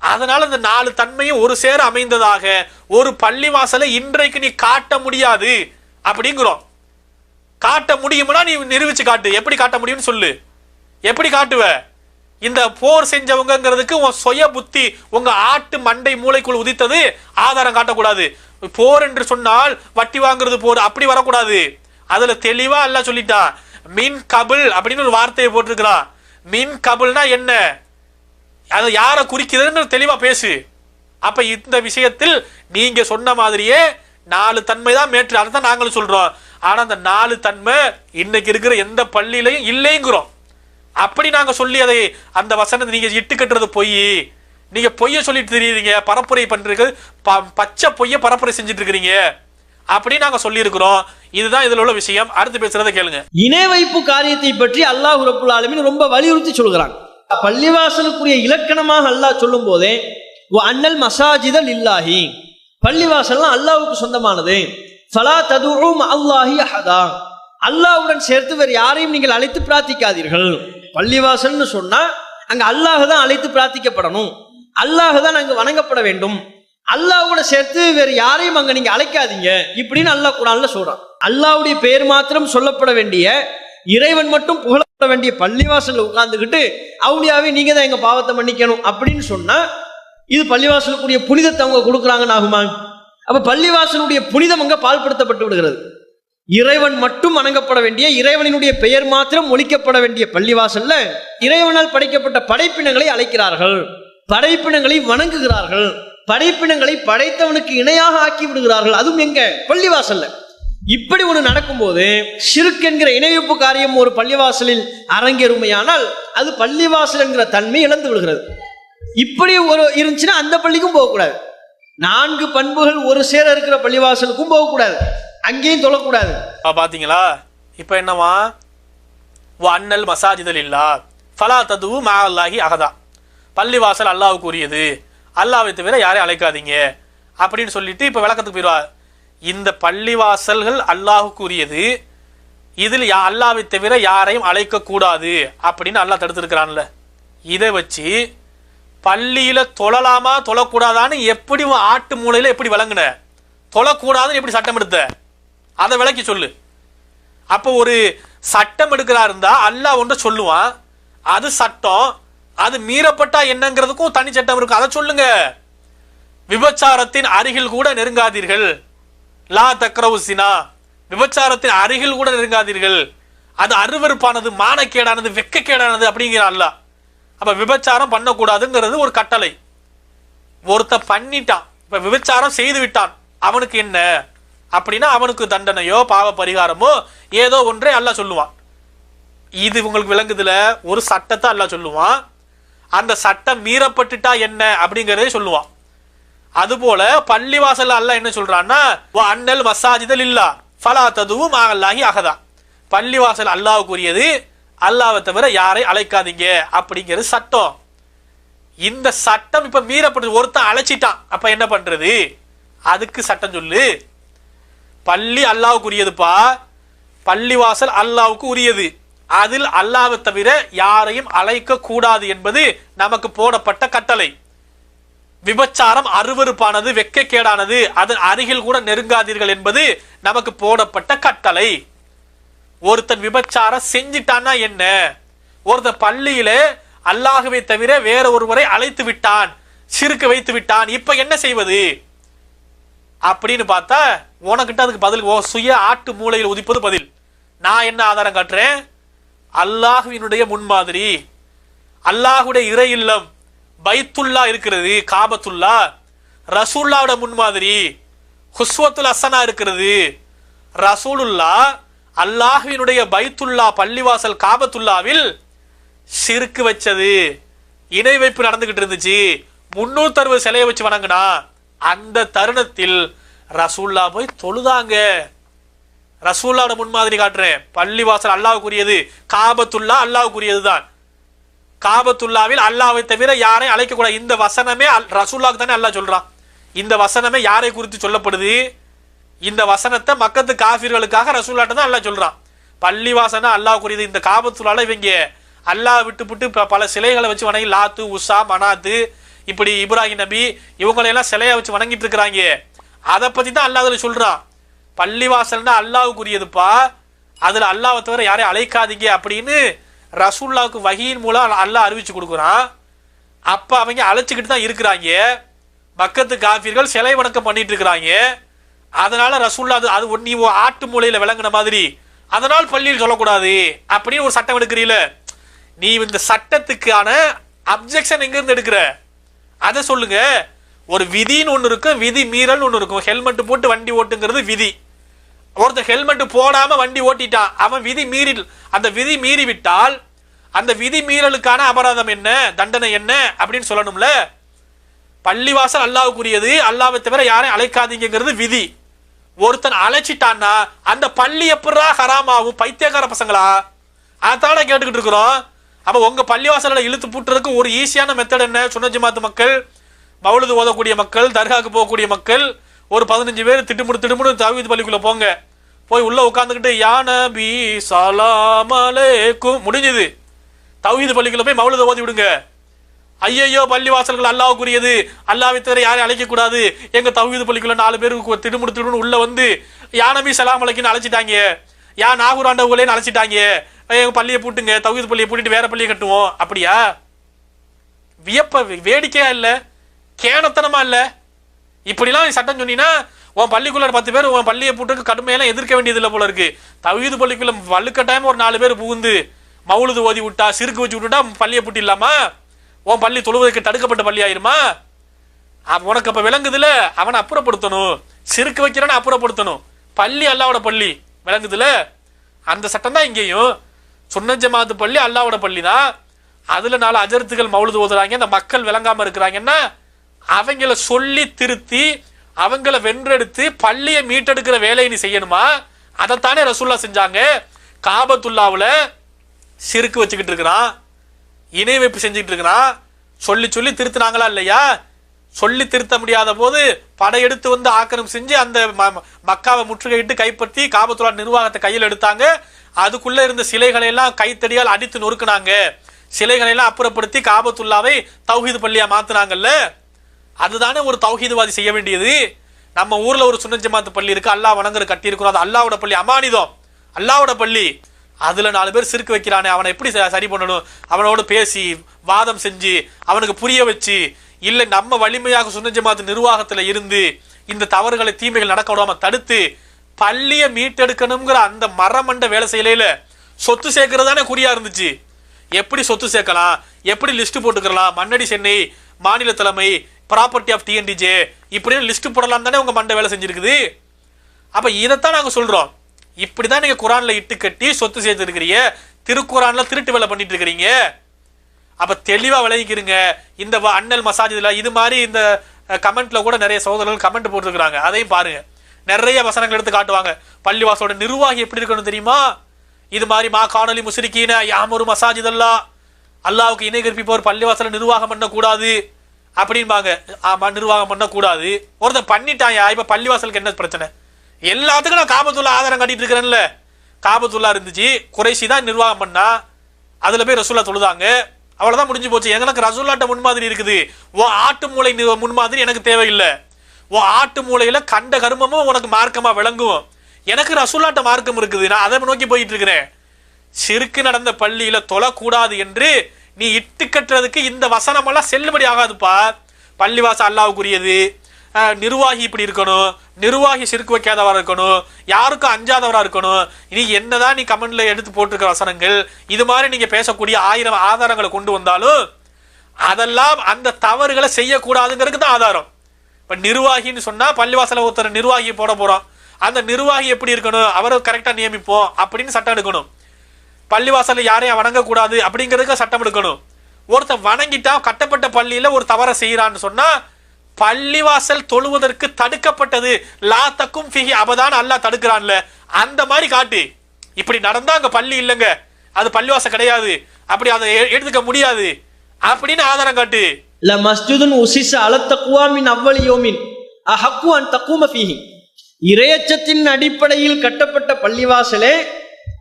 அதனால இந்த 4 தன்மையும் ஒரு சேர அமைந்ததாக ஒரு பள்ளிவாசலை இன்றைக்கு நீ காட்ட முடியாது அப்படிங்கிறோம். காட்ட முடியும்னா நீ நிரூபிச்சு காட்டு. எப்படி காட்ட முடியும்னு சொல்லு. எப்படி காட்டுவ? இந்த போர் செஞ்சவங்கிறதுக்கு உன் சுய புத்தி, உங்க ஆட்டு மண்டை மூளைக்குள் உதித்தது ஆதாரம் காட்டக்கூடாது. போர் என்று சொன்னால் வட்டி வாங்குறது போர், அப்படி வரக்கூடாது. அதுல தெளிவா எல்லாம் சொல்லிட்டான். மின் கபில் அப்படின்னு ஒரு வார்த்தையை போட்டிருக்கிறான். மின் கபில்னா என்ன, அது யாரை குறிக்கிறதுன்னு தெளிவா பேசு. அப்ப இந்த விஷயத்தில் நீங்க சொன்ன மாதிரியே 4 தன்மை தான் மேற்று, அதுதான் நாங்களும் சொல்றோம். ஆனா அந்த 4 தன்மை இன்னைக்கு இருக்கிற எந்த பள்ளியிலையும் இல்லைங்கிறோம். அப்படி நாங்க சொல்லி அதை அந்த வசனத்தை நீங்க இட்டு கட்டுறது பொய், நீங்க பொய்ய சொல்லிட்டு தெரியுறீங்க, பரப்புரை பண்றீங்க, பச்சை பொய்ய பரப்புரை செஞ்சுட்டு இருக்கிறீங்க அப்படின்னு நாங்க சொல்லி இருக்கிறோம். இதுதான் இதுல உள்ள விஷயம். அடுத்து பேசுறதை கேளுங்க. இணை வைப்பு காரியத்தை பற்றி அல்லாஹ் ரப்புல் ஆலமீன் ரொம்ப வலியுறுத்தி சொல்கிறான். பள்ளிவாசலுக்குரிய இலக்கணமாக அல்லாஹ் சொல்லும் போதே அன்னல் மசாஜித லில்லாஹி, பள்ளிவாசல்லாம் அல்லாஹ்வுக்கு சொந்தமானது. ஃபலா ததுஉ மஅல்லாஹி அஹதா, அல்லாஹ்வுடன் சேர்த்து வேறு யாரையும் நீங்கள் அழைத்து பிரார்த்திக்காதீர்கள். பள்ளிவாசல்னு சொன்னா அங்க அல்லாஹ் தான் அழைத்து பிரார்த்திக்கப்படணும், அல்லாஹ் தான் அங்கு வணங்கப்பட வேண்டும். அல்லாஹ்வோட சேர்த்து வேறு யாரையும் அங்க நீங்க அழைக்காதீங்க இப்படின்னு அல்லாஹ் குர்ஆன்ல சொல்றான். அல்லாஹ்வுடைய பெயர் மாத்திரம் சொல்லப்பட வேண்டிய, இறைவன் மட்டும் புகழப்பட வேண்டிய பள்ளிவாசல்ல உட்கார்ந்துக்கிட்டு அவுலியாவே நீங்க தான் எங்க பாவத்தை மன்னிக்கணும் அப்படின்னு சொன்னா இது பள்ளிவாசலுக்குரிய புனிதத்தை அவங்க கொடுக்குறாங்கன்னு ஆகுமா? அப்ப பள்ளிவாசலுடைய புனிதம் அங்க பால்படுத்தப்பட்டு விடுகிறது. இறைவன் மட்டும் வணங்கப்பட வேண்டிய, இறைவனுடைய பெயர் மாத்திரம் ஒலிக்கப்பட வேண்டிய பள்ளிவாசல்ல இறைவனால் படைக்கப்பட்ட படைப்பினங்களை அழைக்கிறார்கள், படைப்பினங்களை வணங்குகிறார்கள், படைப்பினங்களை படைத்தவனுக்கு இணையாக ஆக்கி விடுகிறார்கள். அதுவும் எங்க? பள்ளிவாசல்ல. இப்படி ஒண்ணு நடக்கும்போது ஷிர்க் என்கிற இணைப்பு காரியம் ஒரு பள்ளிவாசலில் அரங்கேறுமையானால் அது பள்ளிவாசல் என்கிற தன்மை இழந்து விடுகிறது. இப்படி ஒரு இருந்துச்சுன்னா அந்த பள்ளிக்கும் போகக்கூடாது. 4 பண்புகள் ஒரு சேர இருக்கிற பள்ளிவாசலுக்கும் போகக்கூடாது, அங்கேயும் தொழக்கூடாது. பாத்தீங்களா? இப்ப என்னவா, அன்னல் மசாஜிதல் இல்லா ஃபலா ததுஉ மஅல்லாஹி அஹதா, பள்ளிவாசல் அல்லாஹ்வுக்கு உரியது, அல்லாஹ்வை தவிர யாரையும் அழைக்காதீங்க அப்படின்னு சொல்லிட்டு இப்ப விளக்கத்துக்கு போயிடுவா. இந்த பள்ளிவாசல்கள் அல்லாஹ்வுக்கு உரியது, இதில் அல்லாஹ்வை தவிர யாரையும் அழைக்க கூடாது அப்படின்னு அல்லாஹ் தடுத்திருக்கிறான்ல. இதை வச்சு பள்ளியில தொழலாமா தொழக்கூடாதான்னு எப்படி ஆட்டு மூலையில எப்படி விளங்குன, தொழக்கூடாதுன்னு எப்படி சட்டம் எடுத்த, அதை விளக்கி சொல்லு. அப்போ ஒரு சட்டம் எடுக்கிறா இருந்தா அல்லாஹ் ஒன்று சொல்லுவான், அது சட்டம். அது மீறப்பட்டா என்னங்கிறதுக்கும் தனி சட்டம் இருக்கும், அதை சொல்லுங்க. விபச்சாரத்தின் அருகில் கூட நெருங்காதீர்கள், லா தக்ரவு சினா, விபச்சாரத்தின் அருகில் கூட நெருங்காதீர்கள், அது அருவருப்பானது, மானக்கேடானது, வெக்கக்கேடானது அப்படிங்கிற அல்லாஹ். அப்ப விபச்சாரம் பண்ணக்கூடாதுங்கிறது ஒரு கட்டளை. ஒருத்த பண்ணிட்டான், இப்ப விபச்சாரம் செய்து விட்டான், அவனுக்கு என்ன அப்படின்னா அவனுக்கு தண்டனையோ பாவ பரிகாரமோ ஏதோ ஒன்றே அல்லாஹ் சொல்லுவான். இது உங்களுக்கு விளங்குதுல, ஒரு சட்டத்தை அல்லாஹ் சொல்லுவான், அந்த சட்டம் மீறப்பட்டுட்டா என்ன அப்படிங்கறதே சொல்லுவான். அதுபோல பள்ளிவாசல் அல்லாஹ் என்ன சொல்றான்னா, அன்னல் மசாஜிதல் இல்லா ஃபலா ததுவு மாஅல்லாஹி அஹதா, பள்ளிவாசல் அல்லாஹ்வுக்குரியது, அல்லாஹ்வை தவிர யாரை அழைக்காதீங்க அப்படிங்கிறது சட்டம். இந்த சட்டம் இப்ப மீறப்பட்டு ஒருத்தன் அழைச்சிட்டான், அப்ப என்ன பண்றது? அதுக்கு சட்டம் சொல்லு. பள்ளி அல்லாஹ்வுக்குரியதுப்பா, பள்ளிவாசல் அல்லாஹ்வுக்கு உரியது, அதில் அல்லாஹ்வை தவிர யாரையும் அழைக்க கூடாது என்பது நமக்கு போடப்பட்ட கட்டளை. விபச்சாரம் அருவருப்பானது, வெக்கக்கேடானது, அதன் அருகில் கூட நெருங்காதீர்கள் என்பது நமக்கு போடப்பட்ட கட்டளை. ஒருத்தன் விபச்சாரம் செஞ்சிட்டான்னா என்ன? ஒருத்தன் பள்ளியில அல்லாஹ்வை தவிர வேற ஒருவரை அழைத்து விட்டான், சிறுக்கு வைத்து விட்டான், இப்ப என்ன செய்வது அப்படின்னு பார்த்தா உனக்கிட்ட அதுக்கு பதில் சுய ஆட்டு மூளையில் உதிப்பது பதில். நான் என்ன ஆதாரம் காட்டுறேன்? அல்லாஹ்வினுடைய முன்மாதிரி, அல்லாஹ்வுடைய இறை இல்லம் பைத்துல்லா இருக்கிறது, காபத்துல்லா, ரசூலுல்லாஹ்வுடைய முன்மாதிரி ஹுஸ்வத்துல் ஹஸனா இருக்கிறது. ரசூலுல்லா அல்லாஹ்வினுடைய பைத்துல்லா பள்ளிவாசல் காபத்துல்லாவில் ஷிர்க் வச்சது, இணை வைப்பு நடந்துகிட்டு இருந்துச்சு, 360 சிலையை வச்சு வணங்கினா. அந்த தருணத்தில் ரசூல்லா போய் தொழுதாங்க. ரசூல்லாவோட முன்மாதிரி காட்டுறேன். பள்ளிவாசல் அல்லாஹ்வுக்குரியது, காபத்துல்லா அல்லாஹ்வுக்குரியது தான். காபத்துல்லாவில் அல்லாஹ்வை தவிர யாரையும் அழைக்க கூடாது. இந்த வசனமே ரசூலுல்லாஹ்க்கு தானே அல்லாஹ் சொல்றான். இந்த வசனமே யாரை குறித்து சொல்லப்படுது? இந்த வசனத்தை மக்கத்து காஃபிர்களுக்காக ரசூலுல்லாஹ் தான் அல்லாஹ் சொல்றான். பள்ளிவாசனா அல்லாஹ்வுக்குரியது, இந்த காபத்துல்லால இவங்க அல்லாஹ் விட்டு பல சிலைகளை வச்சு வணங்கி, லாத்து, உஷா, மனாத்து, இப்படி இப்ராஹிம் நபி இவங்களையெல்லாம் சிலையை வச்சு வணங்கிட்டு இருக்கிறாங்க. அதை பத்தி தான் அல்லாஹ் அதுல சொல்றான். பள்ளிவாசல்னா அல்லாஹ்வுக்குரியதுப்பா, அதுல அல்லாஹ்வை தவிர யாரையும் அழைக்காதீங்க அப்படின்னு ரசூலுல்லாஹ்வுக்கு வஹீயின் மூலம் அல்லாஹ் அறிவிச்சு கொடுக்குறான். அப்ப அவங்க அழைச்சிக்கிட்டு தான் இருக்கிறாங்க. மக்கத்து காஃபிர்கள் சிலை வணக்கம் பண்ணிட்டு இருக்கிறாங்க. அதனால ரசூலுல்லாஹ் அது நீ ஆட்டு மூலையில விளங்குன மாதிரி, அதனால் பள்ளியில் சொல்லக்கூடாது அப்படின்னு ஒரு சட்டம் எடுக்கிறீல. நீ இந்த சட்டத்துக்கான அப்ஜெக்ஷன் எங்க இருந்து எடுக்கிற? அதை சொல்லுங்க. ஒரு விதின்னு ஒன்று இருக்கும், விதி மீறல் ஒன்று இருக்கும். ஹெல்மெட் போட்டு வண்டி ஓட்டுங்கிறது விதி. ஒருத்தர் ஹெல்மெட் போடாம வண்டி ஓட்டிட்டான், அவன் விதி மீறி, அந்த விதி மீறி விட்டால் அந்த விதி மீறலுக்கான அபராதம் என்ன, தண்டனை என்ன அப்படின்னு சொல்லணும்ல. பள்ளிவாசல் அல்லாஹ்வுக்குரியது, அல்லாஹ்வை தவிர யாரையும் அழைக்காதீங்கிறது விதி. ஒருத்தன் அழைச்சிட்டான்னா அந்த பள்ளி எப்படா ஹராமாகும்? பைத்தியக்கார பசங்களா, அதான கேட்டுக்கிட்டு இருக்கிறோம். அப்ப உங்க பள்ளிவாசல இழுத்து பூட்டுறதுக்கு ஒரு ஈஸியான மெத்தட் என்ன? சுன்னத் ஜமாத் மக்கள், மௌலிது ஓதக்கூடிய மக்கள், தர்காவுக்கு போகக்கூடிய மக்கள், ஒரு 15 பேர் திட்டுமுடு தௌஹீத் பள்ளிக்குள்ள போங்க. போய் உள்ள உட்காந்துக்கிட்டு யா நபி ஸலாம் அலைக்கும் முடிஞ்சது. தௌஹீத் பள்ளிக்குள்ள போய் மௌலிது ஓதி விடுங்க. ஐயையோ பள்ளிவாசல்கள் அல்லாஹ்வுக்குரியது, அல்லாஹ்வை தவிர யாரையும் அழைக்க கூடாது, எங்க தௌஹீத் பள்ளிக்குள்ள 4 பேருக்கு திடுமுடு உள்ள வந்து யா நபி ஸலாம் அலைக்குன்னு அழைச்சிட்டாங்க, யா நாகூராண்டவங்களேன்னு அழைச்சிட்டாங்க, எங்க பள்ளியை பூட்டுங்க, தௌஹீத் பள்ளியை பூட்டிட்டு வேற பள்ளியை கட்டுவோம். அப்படியா? வியப்ப வேடிக்கையா இல்ல, கேனத்தனமா இல்ல? இப்படிலாம் சட்டம் சொன்னீங்கன்னா உன் பள்ளிக்குள்ள 10 பேர் உன் பள்ளியை பூட்டுக்கு கடுமையெல்லாம் எதிர்க்க வேண்டியது இல்லை போல இருக்கு. தௌஹீத் பள்ளிக்குள்ள வலுக்கட்டாயமா ஒரு 4 பேர் புகுந்து மௌலிது ஓதி விட்டா, சிறுக்கு வச்சு விட்டுட்டா பள்ளியை பூட்டிடலாமா? உன் பள்ளி தொழுவதற்கு தடுக்கப்பட்ட பள்ளி ஆயிருமா? உனக்கு அப்ப விளங்குதுல, அவனை அப்புறப்படுத்தணும். சிறுக்கு வைக்கிறவனை அப்புறப்படுத்தணும். பள்ளி அல்லாவோட பள்ளி, விளங்குதுல? அந்த சட்டம் தான் இங்கேயும். சுன்னத் ஜமாத் பள்ளி அல்லாவோட பள்ளி தான். அதுல 4 அஜர்த்துகள் மௌலிது ஓதுறாங்க, அந்த மக்கள் விளங்காம இருக்கிறாங்கன்னா அவங்கள சொல்லி திருத்தி அவங்கள வென்றெடுத்து பள்ளியை மீட்டெடுக்கிற வேலையை நீ செய்யணுமா? அதைத்தானே ரசூலுல்லாஹ் செஞ்சாங்க. காபத்துல்லாவுல சிறுக்கு வச்சுக்கிட்டு இருக்கிறான், இணை வைப்பு செஞ்சுக்கிட்டு இருக்கிறான், சொல்லி சொல்லி திருத்தினாங்களா இல்லையா? சொல்லி திருத்த முடியாத போது படையெடுத்து வந்து ஆக்கிரமிப்பு செஞ்சு அந்த மக்காவை முற்றுகையிட்டு கைப்பற்றி காபத்துல்லா நிர்வாகத்தை கையில் எடுத்தாங்க. அதுக்குள்ள இருந்த சிலைகளை எல்லாம் கைத்தடியால் அடித்து நொறுக்குனாங்க. சிலைகளை எல்லாம் அப்புறப்படுத்தி காபத்துல்லாவை தௌஹீத் பள்ளியா மாத்தினாங்கல்ல. அதுதானே ஒரு தௌஹீத்வாதி செய்ய வேண்டியது. நம்ம ஊர்ல ஒரு சுன்னத் ஜமாத் பள்ளி இருக்கு, அல்லாஹ் வணங்குற கட்டி இருக்கிறோம், அது அல்லாவோட பள்ளி, அமானிதம், அல்லாவோட பள்ளி. அதுல 4 பேர் சிறுக்கு வைக்கிறானே, அவனை எப்படி சரி பண்ணணும், அவனோட பேசி வாதம் செஞ்சு அவனுக்கு புரிய வச்சு, இல்லை நம்ம வலிமையாக சுன்னத் ஜமாத் நிர்வாகத்துல இருந்து இந்த தவறுகளை தீமைகள் நடக்க விடாம தடுத்து பள்ளியை மீட்டெடுக்கணுங்கிற அந்த மரமண்ட வேலை செய்யலையில சொத்து சேர்க்கறதானே குறியா இருந்துச்சு. எப்படி சொத்து சேர்க்கலாம், எப்படி லிஸ்ட் போட்டுக்கலாம், மண்ணடி சென்னை மாநில தலைமை, ப்ராப்பர்ட்டி ஆஃப் டிஎன்டிஜே, இப்படின்னு லிஸ்ட் போடலாம் தானே உங்க மண்டை வேலை செஞ்சிருக்குது. அப்ப இதைத்தான் நாங்க சொல்றோம். இப்படிதான் நீங்க குரான்ல இட்டு கட்டி சொத்து சேர்த்து இருக்கிறீங்க, திருக்குரான்ல திருட்டு வேலை பண்ணிட்டு இருக்கிறீங்க. அப்ப தெளிவா விளங்கிக்கிறீங்க. இந்த அண்ணல் மசாஜிதுல இது மாதிரி இந்த கமெண்ட்ல கூட நிறைய சகோதரர்கள் கமெண்ட் போட்டுருக்காங்க, அதையும் பாருங்க. நிறைய வசனங்கள் எடுத்து காட்டுவாங்க. பள்ளிவாசலோட நிர்வாகி எப்படி இருக்கணும் தெரியுமா, இது மாதிரி மா காணொலி முஸ்ரிக்கீன யாமரு மசாஜிதல்லா, அல்லாவுக்கு இணை கற்பிப்பவர் பள்ளிவாசல நிர்வாகம் பண்ணக்கூடாது அப்படின்பாங்க. ஆமா, நிர்வாகம் பண்ணக்கூடாது. ஒருத்தன் பண்ணிட்டாயா, இப்ப பள்ளிவாசலுக்கு என்ன பிரச்சனை? எல்லாத்துக்கும் நான் காபத்துல்லா ஆதாரம் காட்டிட்டு இருக்கிறேன்ல. காபத்துல்லா இருந்துச்சு, குறைசி தான் நிர்வாகம் பண்ணா, அதுல போய் ரசூல்லா தொழுதாங்க, அவ்வளவுதான் முடிஞ்சு போச்சு. எங்களுக்கு ரசூல்லாட்ட முன்மாதிரி இருக்குது, ஓ ஆட்டு மூளை முன்மாதிரி எனக்கு தேவையில்லை. ஓ ஆட்டு மூளையில கண்ட கருமமும் உனக்கு மார்க்கமா விளங்கும், எனக்கு ரசூல்லாட்ட மார்க்கம் இருக்குது, நான் அதை நோக்கி போயிட்டு இருக்கிறேன். சிறுக்கு நடந்த பள்ளியில தொழக்கூடாது என்று நீ இட்டு கட்டுறதுக்கு இந்த வசனம் எல்லாம் செல்லுபடி ஆகாதுப்பா. பள்ளிவாசல் அல்லாவுக்குரியது, நிர்வாகி இப்படி இருக்கணும், நிர்வாகி சிறுக்கு வைக்காதவரா இருக்கணும், யாருக்கும் அஞ்சாதவரா இருக்கணும். இனி என்னதான் நீ கமெண்ட்ல எடுத்து போட்டிருக்கிற வசனங்கள், இது மாதிரி நீங்க பேசக்கூடிய 1000 ஆதாரங்களை கொண்டு வந்தாலும் அதெல்லாம் அந்த தவறுகளை செய்யக்கூடாதுங்கிறதுக்கு தான் ஆதாரம். இப்ப நிர்வாகின்னு சொன்னா பள்ளிவாசல ஒருத்தர் நிர்வாகி போட போறோம், அந்த நிர்வாகி எப்படி இருக்கணும், அவரை கரெக்டா நியமிப்போம் அப்படின்னு சட்டம் எடுக்கணும். பள்ளிவாசல யாரையும் வணங்கக்கூடாது அப்படிங்கிறதுக்கு சட்டம் எடுக்கணும். ஒருத்தன் வணங்கிட்டா கட்டப்பட்ட பள்ளியில ஒரு தவறை செய்யறான்னு சொன்னா பள்ளிவாசல் தொழுவதற்கு தடுக்கப்பட்டது, லா தக்கும் ஃபிஹி அபதான் அல்லாஹ் தடுக்கிறான்ல, அந்த மாதிரி காட்டு. இப்படி நடந்தா அங்க பள்ளி இல்லைங்க, அது பள்ளிவாசல் கிடையாது, அப்படி அதை எடுத்துக்க முடியாது அப்படின்னு ஆதாரம் காட்டு. ல மஸ்ஜிதுன் உஸிஸ அல தக்வா மின் அவ்வல் யௌமின் அஹக்கு அன் தக்கூம ஃபீஹி, இறையச்சத்தின் அடிப்படையில் கட்டப்பட்ட பள்ளிவாசலே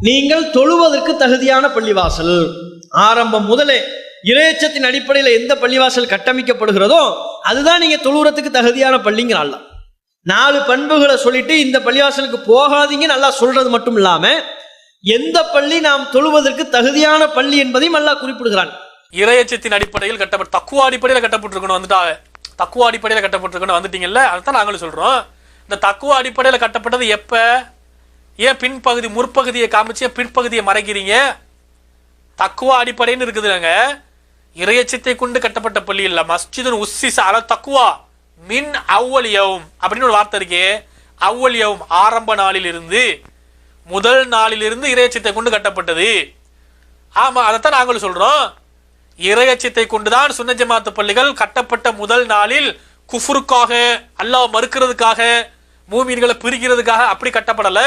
நீங்கள் தொழுவதற்கு தகுதியான பள்ளிவாசல். ஆரம்பம் முதலே இறையச்சத்தின் அடிப்படையில் எந்த பள்ளிவாசல் கட்டமைக்கப்படுகிறதோ அதுதான் நீங்க தொழுறதுக்கு தகுதியான பள்ளிங்கிறாள். 4 பண்புகளை சொல்லிட்டு இந்த பள்ளிவாசலுக்கு போகாதீங்க நல்லா சொல்றது மட்டும் இல்லாம எந்த பள்ளி நாம் தொழுவதற்கு தகுதியான பள்ளி என்பதையும் நல்லா குறிப்பிடுகிறான். இறையச்சத்தின் அடிப்படையில் கட்டப்பட்ட தக்குவா அடிப்படையில் கட்டப்பட்டிருக்கணும் வந்துட்டாங்க, தக்குவா அடிப்படையில் கட்டப்பட்டிருக்கணும் வந்துட்டீங்கல்ல, அதுதான் நாங்களும் சொல்றோம். இந்த தக்குவா அடிப்படையில் கட்டப்பட்டது எப்ப, ஏன் பின்பகுதி முற்பகுதியை காமிச்சு பின்பகுதியை மறைக்கிறீங்க? தக்குவா அடிப்படைன்னு இருக்குதுங்க, இறையச்சத்தை கொண்டு கட்டப்பட்ட பள்ளி இல்ல. மஸ்ஜிதுன் உஸ்ஸிஸ அல தக்குவா மின் அவ்வல் யௌம் அப்படின்னு ஒரு வார்த்தை இருக்கே, அவ்வல் யௌம் ஆரம்ப நாளில் இருந்து, முதல் நாளிலிருந்து இறையச்சத்தை கொண்டு கட்டப்பட்டது. ஆமா, அதைத்தான் நாங்களும் சொல்றோம். இறையச்சத்தை கொண்டுதான் சுன்னத் ஜமாத் பள்ளிகள் கட்டப்பட்ட முதல் நாளில் குஃப்ருக்காக, அல்லாஹ் மறுக்கிறதுக்காக, மூமின்களை பிரிக்கிறதுக்காக அப்படி கட்டப்படல.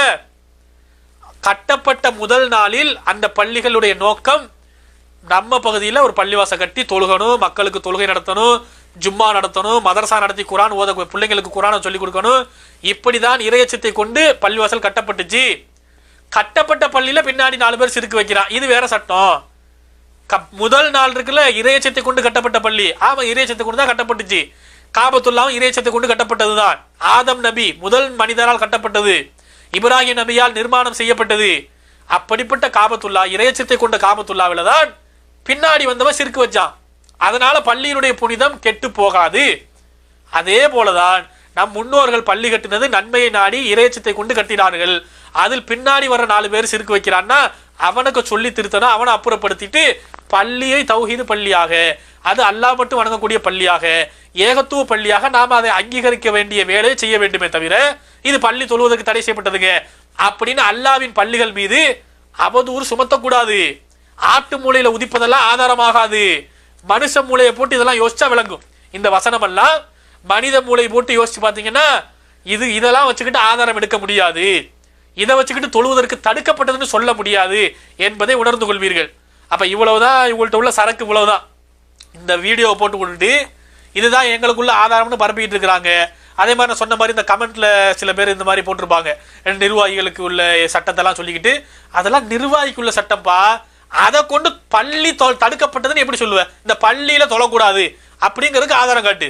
கட்டப்பட்ட முதல் நாளில் அந்த பள்ளிகளுடைய நோக்கம் நம்ம பகுதியில் ஒரு பள்ளிவாசல் கட்டி தொழுகணும், மக்களுக்கு தொழுகை நடத்தணும், ஜும்மா நடத்தணும், மதரசா நடத்தி குரான் ஓத பிள்ளைங்களுக்கு குரானை சொல்லிக் கொடுக்கணும். இப்படிதான் இறையச்சத்தை கொண்டு பள்ளிவாசல் கட்டப்பட்டுச்சு. கட்டப்பட்ட பள்ளியில பின்னாடி 4 பேர் சிறுக்கு வைக்கிறான், இது வேற சட்டம். முதல் நாள் இருக்குல்ல இறையச்சத்தை கொண்டு கட்டப்பட்ட பள்ளி, ஆமா இறையச்சத்தை கொண்டு தான் கட்டப்பட்டுச்சு. காபத்துல்லாவும் இறையச்சத்தை கொண்டு கட்டப்பட்டதுதான். ஆதம் நபி முதல் மனிதரால் கட்டப்பட்டது, இப்ராஹிம் நபியால் நிர்மாணம் செய்யப்பட்டது. அப்படிப்பட்ட காபத்துல்லா, இறையச்சத்தை கொண்ட காபத்துல்லாவில தான் பின்னாடி வந்தவன் சிறுக்கு வச்சான். அதனால பள்ளியினுடைய புனிதம் கெட்டு போகாது. அதே போலதான் நம் முன்னோர்கள் பள்ளி கட்டினது நன்மையை நாடி இறையச்சத்தை கொண்டு கட்டினார்கள். அதில் பின்னாடி வர 4 பேர் சிறுக்கு வைக்கிறான்னா அவனுக்கு சொல்லி திருத்தணும், அவனை அப்புறப்படுத்திட்டு பள்ளியை தௌஹீது பள்ளியாக, அது அல்லாஹ் மட்டும் வணங்கக்கூடிய பள்ளியாக, ஏகத்துவ பள்ளியாக நாம் அதை அங்கீகரிக்க வேண்டிய வேலையை செய்ய வேண்டுமே தவிர இது பள்ளி தொழுவதற்கு தடை செய்யப்பட்டதுங்க அப்படின்னு அல்லாவின் பள்ளிகள் மீது அவதூறு சுமத்தக்கூடாது. ஆட்டு மூளையில உதிப்பதெல்லாம் ஆதாரமாகாது. மனுஷ மூளையை போட்டு இதெல்லாம் யோசிச்சா விளங்கும். இந்த வசனம் எல்லாம் மனித மூளை போட்டு யோசிச்சு பார்த்தீங்கன்னா இதெல்லாம் வச்சுக்கிட்டு ஆதாரம் எடுக்க முடியாது, இதை வச்சுக்கிட்டு தொழுவதற்கு தடுக்கப்பட்டதுன்னு சொல்ல முடியாது என்பதை உணர்ந்து கொள்வீர்கள். அப்ப இவ்வளவுதான் இவங்கள்ட்ட உள்ள சரக்கு, இவ்வளவுதான். இந்த வீடியோவை போட்டு கொண்டு இதுதான் எங்களுக்குள்ள ஆதாரம்னு பரப்பிட்டு இருக்கிறாங்க. அதே மாதிரி நான் சொன்ன மாதிரி இந்த கமெண்ட்ல சில பேர் இந்த மாதிரி போட்டிருப்பாங்க, நிர்வாகிகளுக்கு உள்ள சட்டத்தெல்லாம் சொல்லிக்கிட்டு, அதெல்லாம் நிர்வாகிக்குள்ள சட்டம்ப்பா, அதை கொண்டு பள்ளி தடுக்கப்பட்டதுன்னு எப்படி சொல்லுவேன்? இந்த பள்ளியில தொழக்கூடாது அப்படிங்கிறதுக்கு ஆதாரம் காட்டு.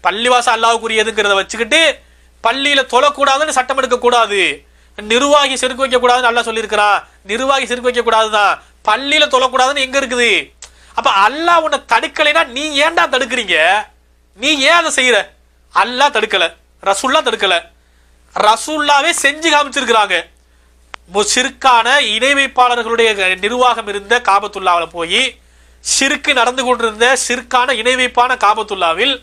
பள்ளிவாசல் அல்லாஹ்வுக்குரியதுங்கிறத வச்சுக்கிட்டு பள்ளியில தொழக்கூடாதுன்னு சட்டம் எடுக்க கூடாது. நிர்வாகி செருக்கு வைக்க கூடாதுன்னு அல்லாஹ் சொல்லியிருக்கிறான். நிர்வாகி செருக்கு வைக்க கூடாதுதான், பள்ளியில தொழக்கூடாதுன்னு எங்க இருக்குது? அப்ப அல்லாஹ் உன்னை தடுக்கலைன்னா நீ ஏன்டா தடுக்கிறீங்க? நீ ஏன் அதை செய்யற? அல்லாஹ் தடுக்கல, ரசூல்லா தடுக்கல, ரசூல்லாவே செஞ்சு காமிச்சிருக்கிறாங்க. ஷிர்கான இணை வைப்பாளர்களுடைய நிர்வாகம் இருந்த காபத்துல்லாவில் போய் ஷிர்கு நடந்து கொண்டிருந்த ஷிர்கான இணை வைப்பான காபத்துல்லாவில்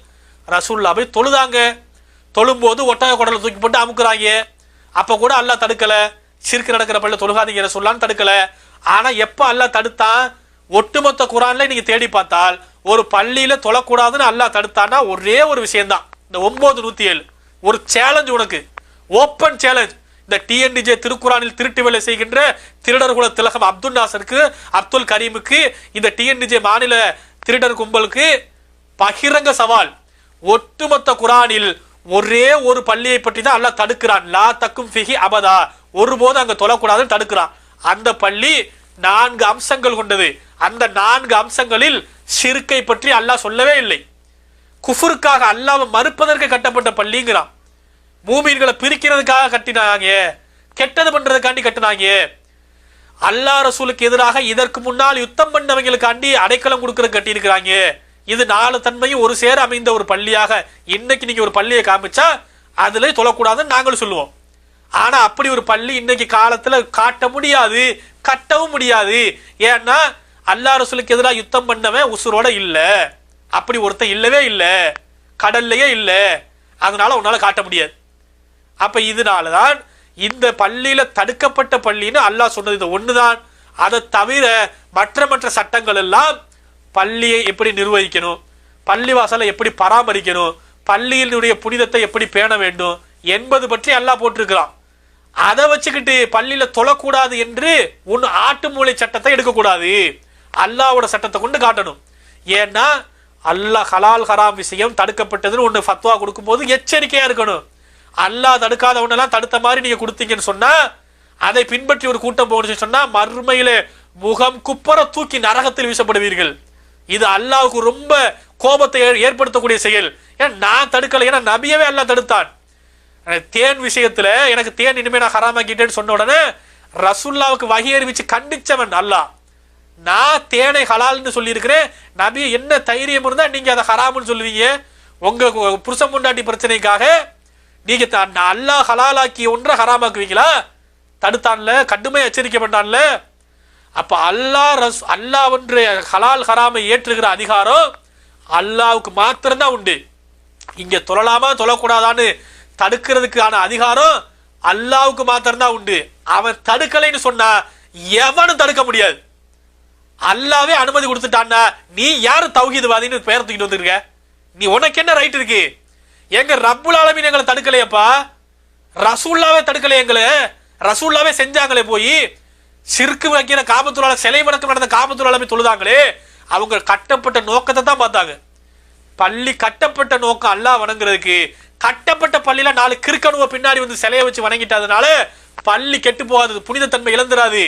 ரசூல்லாவை தொழுதாங்க. தொழும்போது ஒட்டக குடலை தூக்கி போட்டு அமுக்குறாங்க. அப்ப கூட அல்லாஹ் தடுக்கல. ஷிர்கு நடக்கிற பள்ளியில தொழுகாதீங்க ரசூல்லான்னு தடுக்கல. ஆனா எப்ப அல்லாஹ் தடுத்தான்? ஒட்டுமொத்த குரான்ல நீங்க தேடி பார்த்தால் ஒரு பள்ளியில தொழக்கூடாதுன்னு அல்லாஹ் தடுத்தான்னா ஒரே ஒரு விஷயம்தான், இந்த 9:107. ஒரு சேலஞ்ச் உனக்கு, ஓப்பன் சேலஞ்ச். இந்த டிஎன்டிஜே திருக்குறானில் திருட்டு வேலை செய்கின்ற திருடர்குல திலகம் அப்துல் நாசருக்கு, அப்துல் கரீமுக்கு, இந்த டிஎன்டிஜே மாநில திருடர் கும்பலுக்கு பகிரங்க சவால். ஒட்டுமொத்த குரானில் ஒரே ஒரு பள்ளியை பற்றி தான் அல்லாஹ் தடுக்கிறான். லா தக்கும் ஃபிஹி அபதா, ஒருபோது அங்க தொழக்கூடாதுன்னு தடுக்கிறான். அந்த பள்ளி 4 அம்சங்கள் கொண்டது. அந்த 4 அம்சங்களில் ஷிர்கை பற்றி அல்லாஹ் சொல்லவே இல்லை. குஃபுருக்காக அல்லாஹ்வை மறுப்பதற்கு கட்டப்பட்ட பள்ளிங்கிறான். மூமின்களை பிரிக்கிறதுக்காக கட்டினாங்க, கெட்டது பண்றதுக்காண்டி கட்டினாங்க. அல்லாஹ் ரசூலுக்கு எதிராக இதற்கு முன்னால் யுத்தம் பண்ணவங்களுக்காண்டி அடைக்கலம் கொடுக்கறது கட்டி இருக்கிறாங்க. இது 4 தன்மையும் ஒரு சேர அமைந்த ஒரு பள்ளியாக இன்னைக்கு நீங்க ஒரு பள்ளியை காமிச்சா அதுல தொழக்கூடாதுன்னு நாங்களும் சொல்லுவோம். ஆனா அப்படி ஒரு பள்ளி இன்னைக்கு காலத்துல காட்ட முடியாது, கட்டவும் முடியாது. ஏன்னா அல்லாஹ் ரசூலுக்கு எதிராக யுத்தம் பண்ணவன் உசுரோட இல்ல, அப்படி ஒருத்தன் இல்லவே இல்லை, கடல்லையே இல்லை. அதனால உன்னால காட்ட முடியாது. அப்ப இதனாலதான் இந்த பள்ளியில தடுக்கப்பட்ட பள்ளின்னு அல்லாஹ் சொன்னது இது ஒண்ணுதான். அதை தவிர மற்ற சட்டங்கள் எல்லாம் பள்ளியை எப்படி நிர்வகிக்கணும், பள்ளி வாசலை எப்படி பராமரிக்கணும், பள்ளியினுடைய புனிதத்தை எப்படி பேண வேண்டும் என்பது பற்றி அல்லாஹ் போட்டிருக்கிறான். அதை வச்சுக்கிட்டு பள்ளியில தொழக்கூடாது என்று ஒன்னு ஆட்டு மூளை சட்டத்தை எடுக்கக்கூடாது, அல்லாஹ்வோட சட்டத்தை கொண்டு காட்டணும். ஏன்னா அல்லாஹ் ஹலால் ஹராம் விஷயம் தடுக்கப்பட்டதுன்னு ஒன்று ஃபத்வா கொடுக்கும் போது எச்சரிக்கையா இருக்கணும். அல்லாஹ் தடுக்காத ஒன்னெல்லாம் தடுத்த மாதிரி நீங்க கொடுத்தீங்கன்னு சொன்னா, அதை பின்பற்றி ஒரு கூட்டம் போகணும்னு சொன்னா மறுமையில முகம் குப்பர தூக்கி நரகத்தில் வீசப்படுவீர்கள். இது அல்லாஹ்வுக்கு ரொம்ப கோபத்தை ஏற்படுத்தக்கூடிய செயல். ஏன்னா நான் தடுக்கல, ஏன்னா நபியவே அல்லாஹ் தடுத்தான். தேன் விஷயத்துல எனக்கு தேன் இனிமே நான் ஹராமாக்கிட்டேன்னு சொன்ன உடனே ரசூல்லாவுக்கு வகி அறிவிச்சு கண்டிச்சவன் அல்லாஹ். நான் தேனை ஹலால்னு சொல்லி இருக்கிறேன், நபி என்ன தைரியம் இருந்தா நீங்க அதை ஹராம்னு சொல்லுவீங்க? உங்க புருஷன் முண்டாட்டி பிரச்சனைக்காக நீங்க அல்லாஹ் ஹலாலாக்கி ஒன்றை ஹராமாக்குவீங்களா? தடுத்தான்ல, கடுமையா எச்சரிக்கை பண்ணான்ல. அப்ப அல்லாஹ் ஒன்று ஹலால் ஹராமை ஏற்றுகிற அதிகாரம் அல்லாஹ்வுக்கு மாத்திரம்தான் உண்டு. இங்க தொழலாமா தொழக்கூடாதான்னு தடுக்கிறதுக்கான அதிகாரம் அல்லாஹ்வுக்கு மாத்திரம்தான் உண்டு. அவன் தடுக்கலைன்னு சொன்னா எவனும் தடுக்க முடியாது. அல்லாவே அனுமதி கொடுத்துட்டான்னா நீ யாரு தௌஹீத்வாதின்னு பெயர் தூக்கிட்டு வந்துருக்க? நீ உனக்கு என்ன ரைட் இருக்கு? எங்க ரப்புல் ஆலமீன் எங்களை தடுக்கலையப்பா, ரசூல்லாவே தடுக்கலை. எங்களை ரசூல்லாவே செஞ்சாங்களே, போய் ஷிர்கு வைக்கிற காபத்துல்லால சிலை வணக்கம் நடந்த காபத்துல்லாமே தொழுதாங்களே, அவங்க கட்டப்பட்ட நோக்கத்தை தான் பார்த்தாங்க. பள்ளி கட்டப்பட்ட நோக்கம் அல்லாஹ் வணங்குறதுக்கு. கட்டப்பட்ட பள்ளியில 4 கிறுக்கணுவ பின்னாடி வந்து சிலையை வச்சு வணங்கிட்டதுனால பள்ளி கெட்டு போகாது, புனிதத்தன்மை இழந்துராது.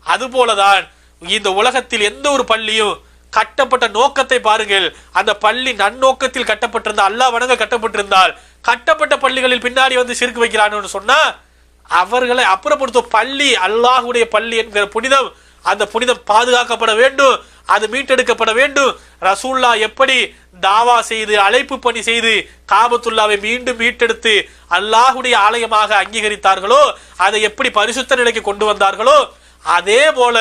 அது போலதான் இந்த உலகத்தில் எந்த ஒரு பள்ளியும் கட்டப்பட்ட நோக்கத்தை பாருங்கள். அந்த பள்ளி நன்னோக்கத்தில் கட்டப்பட்டிருந்தால், அல்லாஹ் வணங்க கட்டப்பட்டிருந்தால், கட்டப்பட்ட பள்ளிகளில் பின்னாடி வந்து ஷிர்க் வைக்கிறான்னு சொன்னா அவர்களை அப்புறப்படுத்தும். பள்ளி அல்லாஹ்வுடைய பள்ளி என்கிற புனிதம், அந்த புனிதம் பாதுகாக்கப்பட வேண்டும், அது மீட்டெடுக்கப்பட வேண்டும். ரசூல்லா எப்படி தாவா செய்து அழைப்பு பணி செய்து காபத்துல்லாவை மீண்டும் மீட்டெடுத்து அல்லாஹ்வுடைய ஆலயமாக அங்கீகரித்தார்களோ, அதை எப்படி பரிசுத்த நிலைக்கு கொண்டு வந்தார்களோ, அதே போல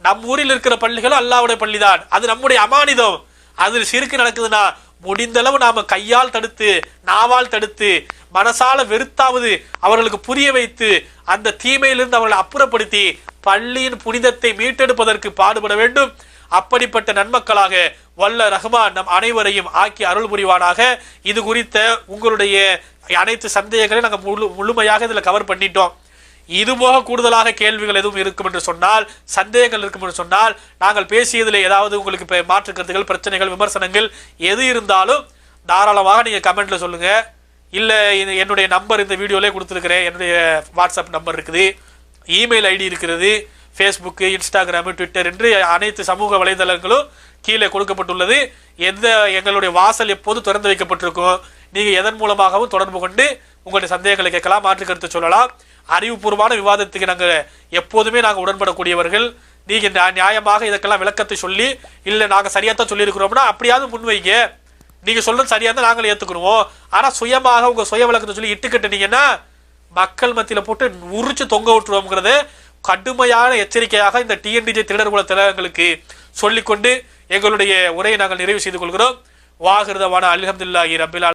நம் ஊரில் இருக்கிற பள்ளிகளும் அல்லாஹ்வுடைய பள்ளிதான். அது நம்முடைய அமானிதம். அதில் ஷிர்க் நடக்குதுன்னா முடிந்தளவு நாம கையால் தடுத்து, நாவால் தடுத்து, மனசால வெறுத்தாவது அவர்களுக்கு புரிய வைத்து அந்த தீமையிலிருந்து அவர்களை அப்புறப்படுத்தி பள்ளியின் புனிதத்தை மீட்டெடுப்பதற்கு பாடுபட வேண்டும். அப்படிப்பட்ட நன்மக்களாக வல்ல ரஹ்மான் நம் அனைவரையும் ஆக்கி அருள் புரிவானாக. இது குறித்த உங்களுடைய அனைத்து சந்தேகங்களையும் நாங்கள் முழுமையாக இதில் கவர் பண்ணிட்டோம். இதுபோக கூடுதலாக கேள்விகள் எதுவும் இருக்கும் என்று சொன்னால், சந்தேகங்கள் இருக்கும் என்று சொன்னால், நாங்கள் பேசியதில் ஏதாவது உங்களுக்கு மாற்று கருத்துகள், பிரச்சனைகள், விமர்சனங்கள் எது இருந்தாலும் தாராளமாக நீங்கள் கமெண்ட்ல சொல்லுங்க. இல்லை என்னுடைய நம்பர் இந்த வீடியோலே கொடுத்துருக்கிறேன், என்னுடைய வாட்ஸ்அப் நம்பர் இருக்குது, இமெயில் ஐடி இருக்கிறது, ஃபேஸ்புக்கு, இன்ஸ்டாகிராமு, ட்விட்டர் என்று அனைத்து சமூக வலைதளங்களும் கீழே கொடுக்கப்பட்டுள்ளது. எங்களுடைய வாசல் எப்போது திறந்து வைக்கப்பட்டிருக்கும். நீங்கள் எதன் மூலமாகவும் தொடர்பு கொண்டு உங்களுடைய சந்தேகங்களை கேட்கலாம், மாற்று கருத்து சொல்லலாம். அறிவுபூர்வமான விவாதத்துக்கு நாங்கள் எப்போதுமே நாங்கள் உடன்படக்கூடியவர்கள். நீங்கள் நியாயமாக இதற்கெல்லாம் விளக்கத்தை சொல்லி இல்லை நாங்கள் சரியாத்தான் சொல்லியிருக்கிறோம்னா அப்படியாவது முன்வைங்க. நீங்கள் சொல்றது சரியாக தான் நாங்கள் ஏற்றுக்குருவோம். ஆனால் சுயமாக உங்கள் சுய விளக்கத்தை சொல்லி இட்டுக்கட்டுனீங்கன்னா மக்கள் மத்தியில் போட்டு உரிச்சு தொங்க விட்டுருவோம்ங்கிறது கடுமையான எச்சரிக்கையாக இந்த டிஎன்டிஜே திருடர் குல திலகங்களுக்கு சொல்லிக்கொண்டு எங்களுடைய உரையை நாங்கள் நிறைவு செய்து கொள்கிறோம். வாகிருதவான அல்ஹம்துலில்லாஹி ரப்பில் ஆலமீன்.